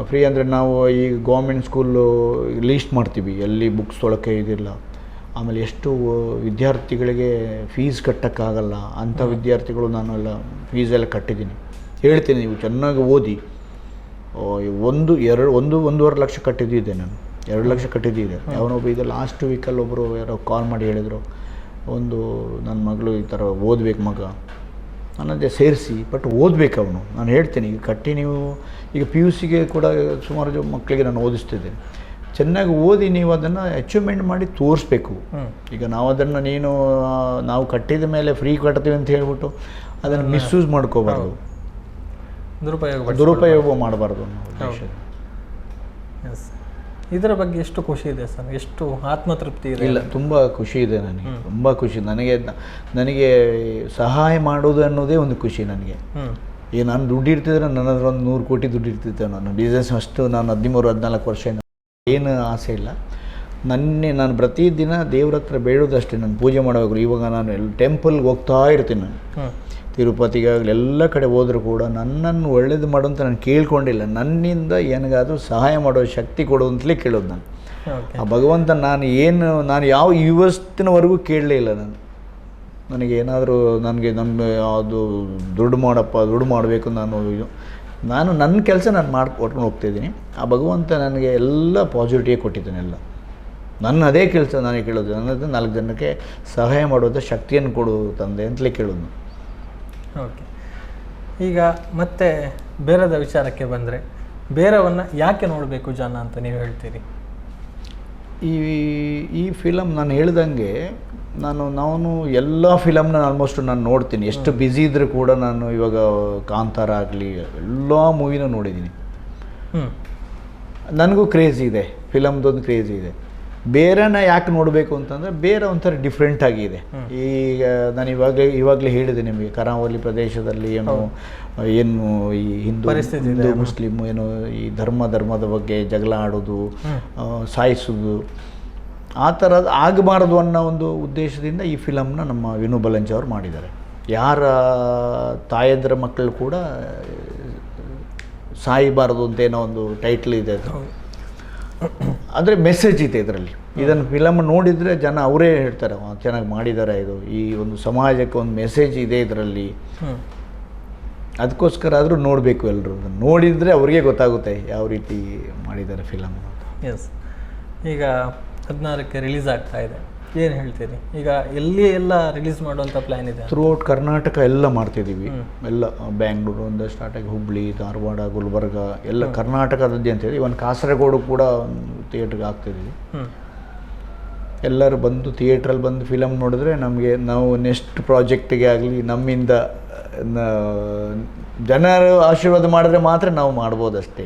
ಫ್ರೀ ಅಂದರೆ ನಾವು ಈ ಗೌರ್ಮೆಂಟ್ ಸ್ಕೂಲು ಲೀಸ್ಟ್ ಮಾಡ್ತೀವಿ, ಎಲ್ಲಿ ಬುಕ್ಸ್ ತೊಳಕ್ಕೆ ಇದಿಲ್ಲ. ಆಮೇಲೆ ಎಷ್ಟು ವಿದ್ಯಾರ್ಥಿಗಳಿಗೆ ಫೀಸ್ ಕಟ್ಟೋಕ್ಕಾಗಲ್ಲ ಅಂಥ ವಿದ್ಯಾರ್ಥಿಗಳು ನಾನು ಎಲ್ಲ ಫೀಸೆಲ್ಲ ಕಟ್ಟಿದ್ದೀನಿ. ಹೇಳ್ತೀನಿ, ನೀವು ಚೆನ್ನಾಗಿ ಓದಿ. 1-1.5 ಲಕ್ಷ ಕಟ್ಟಿದ್ದಿದೆ ನಾನು, 2 ಲಕ್ಷ ಕಟ್ಟಿದ್ದಿದೆ. ಅವನೊಬ್ಬ ಈಗ ಲಾಸ್ಟ್ ವೀಕಲ್ಲಿ ಒಬ್ಬರು ಯಾರೋ ಕಾಲ್ ಮಾಡಿ ಹೇಳಿದರು, ನನ್ನ ಮಗಳು ಈ ಥರ ಓದಬೇಕು ಮಗ, ನನ್ನದೇ ಸೇರಿಸಿ, ಬಟ್ ಓದಬೇಕು ಅವನು. ನಾನು ಹೇಳ್ತೀನಿ, ಈಗ ಕಟ್ಟಿ ನೀವು ಈಗ PUCಗೆ ಕೂಡ ಸುಮಾರು ಮಕ್ಕಳಿಗೆ ನಾನು ಓದಿಸ್ತಿದ್ದೇನೆ. ಚೆನ್ನಾಗಿ ಓದಿ ನೀವು ಅದನ್ನು ಅಚೀವ್ಮೆಂಟ್ ಮಾಡಿ ತೋರಿಸ್ಬೇಕು. ಈಗ ನಾವು ಅದನ್ನು ನಾವು ಕಟ್ಟಿದ ಮೇಲೆ ಫ್ರೀ ಕಟ್ತೀವಿ ಅಂತ ಹೇಳ್ಬಿಟ್ಟು ಅದನ್ನು ಮಿಸ್ಯೂಸ್ ಮಾಡ್ಕೋಬಾರ್ದು, ದುರುಪಯೋಗ ಮಾಡಬಾರ್ದು ಅನ್ನೋ ಉದ್ದೇಶ. ಇದರ ಬಗ್ಗೆ ಎಷ್ಟು ಖುಷಿ ಇದೆ ಸರ್, ಎಷ್ಟು ಆತ್ಮತೃಪ್ತಿ ಇದೆ? ಇಲ್ಲ, ತುಂಬ ಖುಷಿ ಇದೆ ನನಗೆ, ತುಂಬ ಖುಷಿ. ನನಗೆ ಸಹಾಯ ಮಾಡೋದು ಅನ್ನೋದೇ ಒಂದು ಖುಷಿ ನನಗೆ. ಈಗ ನಾನು ದುಡ್ಡು ಇರ್ತಿದ್ರೆ ನನ್ನ ಹತ್ರ ಒಂದು 100 ಕೋಟಿ ದುಡ್ಡು ಇರ್ತಿದ್ದೆ. ನಾನು ಬಿಸ್ನೆಸ್ ಅಷ್ಟು ನಾನು 13-14 ವರ್ಷ ಏನು ಆಸೆ ಇಲ್ಲ. ನಾನು ಪ್ರತಿದಿನ ದೇವ್ರ ಹತ್ರ ಬೇಡೋದಷ್ಟೇ, ನಾನು ಪೂಜೆ ಮಾಡಬೇಕು. ಇವಾಗ ನಾನು ಟೆಂಪಲ್ಗೆ ಹೋಗ್ತಾ ಇರ್ತೀನಿ. ನಾನು ತಿರುಪತಿಗಾಗಲಿ ಎಲ್ಲ ಕಡೆ ಹೋದರೂ ಕೂಡ ನನ್ನನ್ನು ಒಳ್ಳೇದು ಮಾಡು ಅಂತ ನಾನು ಕೇಳ್ಕೊಂಡಿಲ್ಲ. ನನ್ನಿಂದ ಏನಿಗಾದರೂ ಸಹಾಯ ಮಾಡೋ ಶಕ್ತಿ ಕೊಡು ಅಂತಲೇ ಕೇಳೋದು ನಾನು. ಆ ಭಗವಂತ ನಾನು ಯಾವ ಇವತ್ತಿನವರೆಗೂ ಕೇಳಲೇ ಇಲ್ಲ. ನನಗೆ ಏನಾದರೂ ನನಗೆ ಯಾವುದು ದುಡ್ಡು ಮಾಡಬೇಕು, ನಾನು ನನ್ನ ಕೆಲಸ ನಾನು ಮಾಡ್ಕೊಂಡು ಹೋಗ್ತಾಯಿದ್ದೀನಿ. ಆ ಭಗವಂತ ನನಗೆ ಎಲ್ಲ ಪಾಸಿಟಿವ್ ಕೊಟ್ಟಿದ್ದಾನೆ. ಎಲ್ಲ ನನ್ನ ಅದೇ ಕೆಲಸ ನಾನೇ ಕೇಳೋದು, ನನ್ನದು 4 ಜನಕ್ಕೆ ಸಹಾಯ ಮಾಡೋದು ಶಕ್ತಿಯನ್ನು ಕೊಡು ತಂದೆ ಅಂತಲೇ ಕೇಳೋದು. ಓಕೆ, ಈಗ ಮತ್ತೆ ಬೇರದ ವಿಚಾರಕ್ಕೆ ಬಂದರೆ, ಬೇರವನ್ನು ಯಾಕೆ ನೋಡಬೇಕು ಜನ ಅಂತ ನೀವು ಹೇಳ್ತೀರಿ? ಈ ಫಿಲಮ್ ನಾನು ಹೇಳ್ದಂಗೆ ನಾನು ಎಲ್ಲ ಫಿಲಮ್ನ ಆಲ್ಮೋಸ್ಟ್ ನಾನು ನೋಡ್ತೀನಿ. ಎಷ್ಟು ಬ್ಯುಸಿ ಇದ್ದರೂ ಕೂಡ ನಾನು ಇವಾಗ ಕಾಂತಾರ ಆಗಲಿ ಎಲ್ಲ ಮೂವಿನೂ ನೋಡಿದ್ದೀನಿ. ನನಗೂ ಕ್ರೇಜ್ ಇದೆ, ಫಿಲಮ್ದೊಂದು ಕ್ರೇಜ್ ಇದೆ. ಬೇರೆನ ಯಾಕೆ ನೋಡಬೇಕು ಅಂತಂದರೆ ಬೇರೆ ಒಂಥರ ಡಿಫ್ರೆಂಟ್ ಆಗಿದೆ. ಈಗ ನಾನು ಇವಾಗಲೇ ಹೇಳಿದೆ ನಿಮಗೆ, ಕರಾವಳಿ ಪ್ರದೇಶದಲ್ಲಿ ಏನು ಈ ಹಿಂದೂ ಮುಸ್ಲಿಮ್ ಏನು ಈ ಧರ್ಮದ ಬಗ್ಗೆ ಜಗಳ ಆಡೋದು, ಸಾಯಿಸೋದು, ಆ ಥರದ್ದು ಆಗಬಾರ್ದು ಅನ್ನೋ ಒಂದು ಉದ್ದೇಶದಿಂದ ಈ ಫಿಲಮ್ನ ನಮ್ಮ ವಿನು ಬಲಂಜಿ ಅವರು ಮಾಡಿದ್ದಾರೆ. ಯಾರ ತಾಯಂದಿರ ಮಕ್ಕಳು ಕೂಡ ಸಾಯಬಾರ್ದು ಅಂತ ಏನೋ ಒಂದು ಟೈಟ್ಲ್ ಇದೆ. ಆದರೆ ಮೆಸೇಜ್ ಇದೆ ಇದರಲ್ಲಿ. ಇದನ್ನು ಫಿಲಮ್ ನೋಡಿದರೆ ಜನ ಅವರೇ ಹೇಳ್ತಾರೆ, ಚೆನ್ನಾಗಿ ಮಾಡಿದ್ದಾರೆ, ಇದು ಈ ಒಂದು ಸಮಾಜಕ್ಕೆ ಒಂದು ಮೆಸೇಜ್ ಇದೆ ಇದರಲ್ಲಿ. ಅದಕ್ಕೋಸ್ಕರ ಆದರೂ ನೋಡಬೇಕು ಎಲ್ಲರೂ. ನೋಡಿದರೆ ಅವ್ರಿಗೆ ಗೊತ್ತಾಗುತ್ತೆ ಯಾವ ರೀತಿ ಮಾಡಿದ್ದಾರೆ ಫಿಲಮ್. ಎಸ್, ಈಗ 16ಕ್ಕೆ ರಿಲೀಸ್ ಆಗ್ತಾ ಇದೆ, ಏನು ಹೇಳ್ತೀರಿ? ಈಗ ಎಲ್ಲ ರಿಲೀಸ್ ಮಾಡುವಂಥ ಪ್ಲ್ಯಾನ್ ಇದೆ? ಥ್ರೂಔಟ್ ಕರ್ನಾಟಕ ಎಲ್ಲ ಮಾಡ್ತಿದ್ದೀವಿ. ಎಲ್ಲ ಬ್ಯಾಂಗ್ಳೂರು ಒಂದು ಸ್ಟಾರ್ಟ್ ಆಗಿ ಹುಬ್ಳಿ, ಧಾರವಾಡ, ಗುಲ್ಬರ್ಗ ಎಲ್ಲ ಕರ್ನಾಟಕದಾದ್ಯಂತ ಇದೆ. ಇವನ್ ಕಾಸರಗೋಡು ಕೂಡ ಥಿಯೇಟ್ರಿಗೆ ಆಗ್ತಿದ್ದೀವಿ. ಎಲ್ಲರೂ ಬಂದು ಥಿಯೇಟ್ರಲ್ಲಿ ಬಂದು ಫಿಲಮ್ ನೋಡಿದ್ರೆ ನಮಗೆ ನಾವು ನೆಕ್ಸ್ಟ್ ಪ್ರಾಜೆಕ್ಟಿಗೆ ಆಗಲಿ ನಮ್ಮಿಂದ ಜನರು ಆಶೀರ್ವಾದ ಮಾಡಿದ್ರೆ ಮಾತ್ರ ನಾವು ಮಾಡ್ಬೋದಷ್ಟೇ.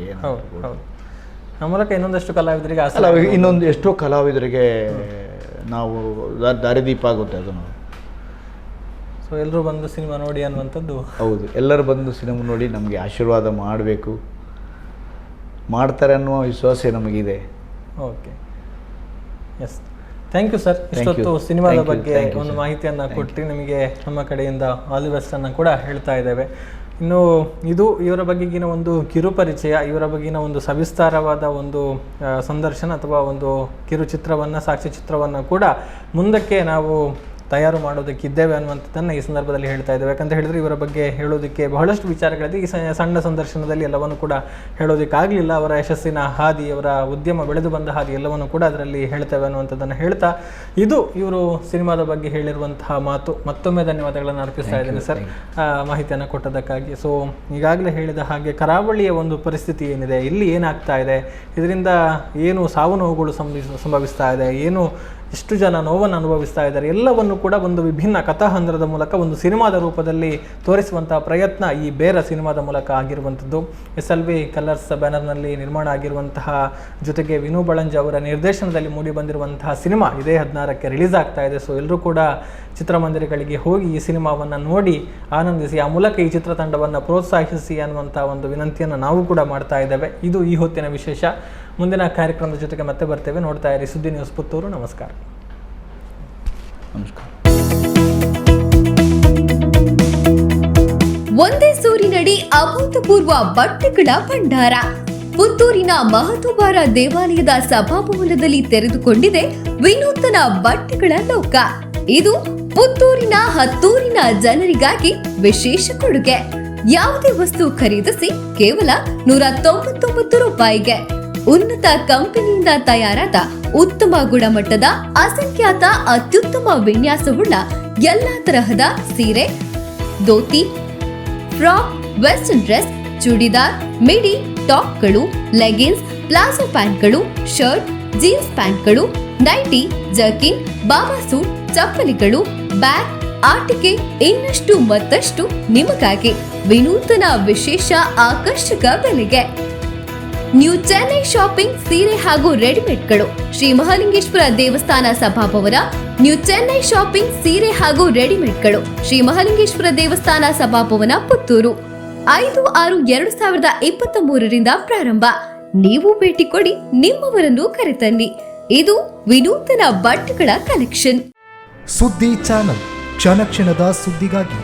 ನಮ್ಮ ಮೂಲಕ ಇನ್ನೊಂದಷ್ಟು ಕಲಾವಿದರಿಗೆ ಇನ್ನೊಂದು ಎಷ್ಟೋ ಕಲಾವಿದರಿಗೆ ನಾವು ದಾರಿದೀಪ ಆಗುತ್ತೆ ಅದು. ನಾವು ಸೊ ಎಲ್ಲರೂ ಬಂದು ಸಿನಿಮಾ ನೋಡಿ ಅನ್ನುವಂಥದ್ದು. ಹೌದು, ಎಲ್ಲರೂ ಬಂದು ಸಿನಿಮಾ ನೋಡಿ ನಮಗೆ ಆಶೀರ್ವಾದ ಮಾಡಬೇಕು, ಮಾಡ್ತಾರೆ ಅನ್ನುವ ವಿಶ್ವಾಸ ನಮಗಿದೆ. Okay, yes, thank you sir. ಇಷ್ಟೊತ್ತು ಸಿನಿಮಾದ ಬಗ್ಗೆ ಒಂದು ಮಾಹಿತಿಯನ್ನು ಕೊಟ್ಟು ನಿಮಗೆ ನಮ್ಮ ಕಡೆಯಿಂದ ಆಲ್ ದಿ ಬೆಸ್ಟ್ ಅನ್ನು ಕೂಡ ಹೇಳ್ತಾ ಇದ್ದೇವೆ. ಇನ್ನು ಇದು ಇವರ ಬಗೆಗಿನ ಒಂದು ಕಿರುಪರಿಚಯ, ಇವರ ಬಗೆಗಿನ ಒಂದು ಸವಿಸ್ತಾರವಾದ ಒಂದು ಸಂದರ್ಶನ ಅಥವಾ ಒಂದು ಕಿರುಚಿತ್ರವನ್ನು, ಸಾಕ್ಷ್ಯಚಿತ್ರವನ್ನು ಕೂಡ ಮುಂದಕ್ಕೆ ನಾವು ತಯಾರು ಮಾಡೋದಕ್ಕಿದ್ದೇವೆ ಅನ್ನುವಂಥದ್ದನ್ನು ಈ ಸಂದರ್ಭದಲ್ಲಿ ಹೇಳ್ತಾ ಇದ್ದೇವೆ. ಯಾಕಂತ ಹೇಳಿದರೆ ಇವರ ಬಗ್ಗೆ ಹೇಳೋದಕ್ಕೆ ಬಹಳಷ್ಟು ವಿಚಾರಗಳಿದೆ. ಈ ಸಣ್ಣ ಸಂದರ್ಶನದಲ್ಲಿ ಎಲ್ಲವನ್ನು ಕೂಡ ಹೇಳೋದಕ್ಕಾಗಲಿಲ್ಲ. ಅವರ ಯಶಸ್ಸಿನ ಹಾದಿ, ಅವರ ಉದ್ಯಮ ಬೆಳೆದು ಬಂದ ಹಾದಿ ಎಲ್ಲವನ್ನು ಕೂಡ ಅದರಲ್ಲಿ ಹೇಳ್ತೇವೆ ಅನ್ನುವಂಥದ್ದನ್ನು ಹೇಳ್ತಾ, ಇದು ಇವರು ಸಿನಿಮಾದ ಬಗ್ಗೆ ಹೇಳಿರುವಂತಹ ಮಾತು. ಮತ್ತೊಮ್ಮೆ ಧನ್ಯವಾದಗಳನ್ನು ಅರ್ಪಿಸ್ತಾ ಇದ್ದೇನೆ ಸರ್ ಮಾಹಿತಿಯನ್ನು ಕೊಟ್ಟದಕ್ಕಾಗಿ. ಸೊ ಈಗಾಗಲೇ ಹೇಳಿದ ಹಾಗೆ ಕರಾವಳಿಯ ಒಂದು ಪರಿಸ್ಥಿತಿ ಏನಿದೆ, ಇಲ್ಲಿ ಏನಾಗ್ತಾ ಇದೆ, ಇದರಿಂದ ಏನು ಸಾವು ನೋವುಗಳು ಸಂಭವಿಸ್ತಾ ಇದೆ, ಏನು ಎಷ್ಟು ಜನ ನೋವನ್ನು ಅನುಭವಿಸ್ತಾ ಇದ್ದಾರೆ, ಎಲ್ಲವನ್ನು ಕೂಡ ಒಂದು ವಿಭಿನ್ನ ಕಥಾಹಂದರದ ಮೂಲಕ ಒಂದು ಸಿನಿಮಾದ ರೂಪದಲ್ಲಿ ತೋರಿಸುವಂತಹ ಪ್ರಯತ್ನ ಈ ಬೇರ ಸಿನಿಮಾದ ಮೂಲಕ ಆಗಿರುವಂಥದ್ದು. SLV ಕಲರ್ಸ್ ಬ್ಯಾನರ್ನಲ್ಲಿ ನಿರ್ಮಾಣ ಆಗಿರುವಂತಹ, ಜೊತೆಗೆ ವಿನು ಬಳಂಜ ಅವರ ನಿರ್ದೇಶನದಲ್ಲಿ ಮೂಡಿ ಬಂದಿರುವಂತಹ ಸಿನಿಮಾ ಇದೇ 16ಕ್ಕೆ ರಿಲೀಸ್ ಆಗ್ತಾ ಇದೆ. ಸೊ ಎಲ್ಲರೂ ಕೂಡ ಚಿತ್ರಮಂದಿರಗಳಿಗೆ ಹೋಗಿ ಈ ಸಿನಿಮಾವನ್ನು ನೋಡಿ ಆನಂದಿಸಿ, ಆ ಮೂಲಕ ಈ ಚಿತ್ರತಂಡವನ್ನು ಪ್ರೋತ್ಸಾಹಿಸಿ ಅನ್ನುವಂಥ ಒಂದು ವಿನಂತಿಯನ್ನು ನಾವು ಕೂಡ ಮಾಡ್ತಾ ಇದ್ದೇವೆ. ಇದು ಈ ಹೊತ್ತಿನ ವಿಶೇಷ. ಮುಂದಿನ ಕಾರ್ಯಕ್ರಮದ ಜೊತೆಗೆ ಮತ್ತೆ ಬರ್ತೇವೆ. ನೋಡ್ತಾ ಇರಿ ಸುದ್ದಿ ನ್ಯೂಸ್ ಪುತ್ತೂರು. ನಮಸ್ಕಾರ. ಒಂದೇ ಸೂರಿನಡಿ ಅಭೂತಪೂರ್ವ ಬಟ್ಟೆಗಳ ಭಂಡಾರ. ಪುತ್ತೂರಿನ ಮಹತೋಬಾರ ದೇವಾಲಯದ ಸಭಾಭವನದಲ್ಲಿ ತೆರೆದುಕೊಂಡಿದೆ ವಿನೂತನ ಬಟ್ಟೆಗಳ ಲೋಕ. ಇದು ಪುತ್ತೂರಿನ ಹತ್ತೂರಿನ ಜನರಿಗಾಗಿ ವಿಶೇಷ ಕೊಡುಗೆ. ಯಾವುದೇ ವಸ್ತು ಖರೀದಿಸಿ ಕೇವಲ 199 ರೂಪಾಯಿಗೆ ಉನ್ನತ ಕಂಪನಿಯಿಂದ ತಯಾರಾದ ಉತ್ತಮ ಗುಣಮಟ್ಟದ ಅಸಂಖ್ಯಾತ ಅತ್ಯುತ್ತಮ ವಿನ್ಯಾಸವುಳ್ಳ ಎಲ್ಲಾ ತರಹದ ಸೀರೆ, dhoti, frock, western dress, churidar, midi, ಟಾಪ್ಗಳು, ಲೆಗಿನ್ಸ್, ಪ್ಲಾಜೋ ಪ್ಯಾಂಟ್ಗಳು, ಶರ್ಟ್, ಜೀನ್ಸ್ ಪ್ಯಾಂಟ್ಗಳು, ನೈಟಿ, ಜರ್ಕಿನ್, ಬಾಬಾ ಸೂಟ್, ಚಪ್ಪಲಿಗಳು, ಬ್ಯಾಗ್, ಆಟಿಕೆ, ಇನ್ನಷ್ಟು ಮತ್ತಷ್ಟು ನಿಮಗಾಗಿ ವಿನೂತನ ವಿಶೇಷ ಆಕರ್ಷಕ ಬೆಲೆಗೆ. ನ್ಯೂ ಚೆನ್ನೈ ಶಾಪಿಂಗ್ ಸೀರೆ ಹಾಗೂ ರೆಡಿಮೇಡ್ಗಳು, ಶ್ರೀ ಮಹಾಲಿಂಗೇಶ್ವರ ದೇವಸ್ಥಾನ ಸಭಾಭವನ. ನ್ಯೂ ಚೆನ್ನೈ ಶಾಪಿಂಗ್ ಸೀರೆ ಹಾಗೂ ರೆಡಿಮೇಡ್ಗಳು, ಶ್ರೀ ಮಹಾಲಿಂಗೇಶ್ವರ ದೇವಸ್ಥಾನ ಸಭಾಭವನ, ಪುತ್ತೂರು. 5/6/2023 ಪ್ರಾರಂಭ. ನೀವು ಭೇಟಿ ಕೊಡಿ, ನಿಮ್ಮವರನ್ನು ಕರೆತನ್ನಿ. ಇದು ವಿನೂತನ ಬಟ್ಟೆಗಳ ಕಲೆಕ್ಷನ್. ಸುದ್ದಿ ಚಾನಲ್, ಕ್ಷಣ ಕ್ಷಣದ ಸುದ್ದಿಗಾಗಿ.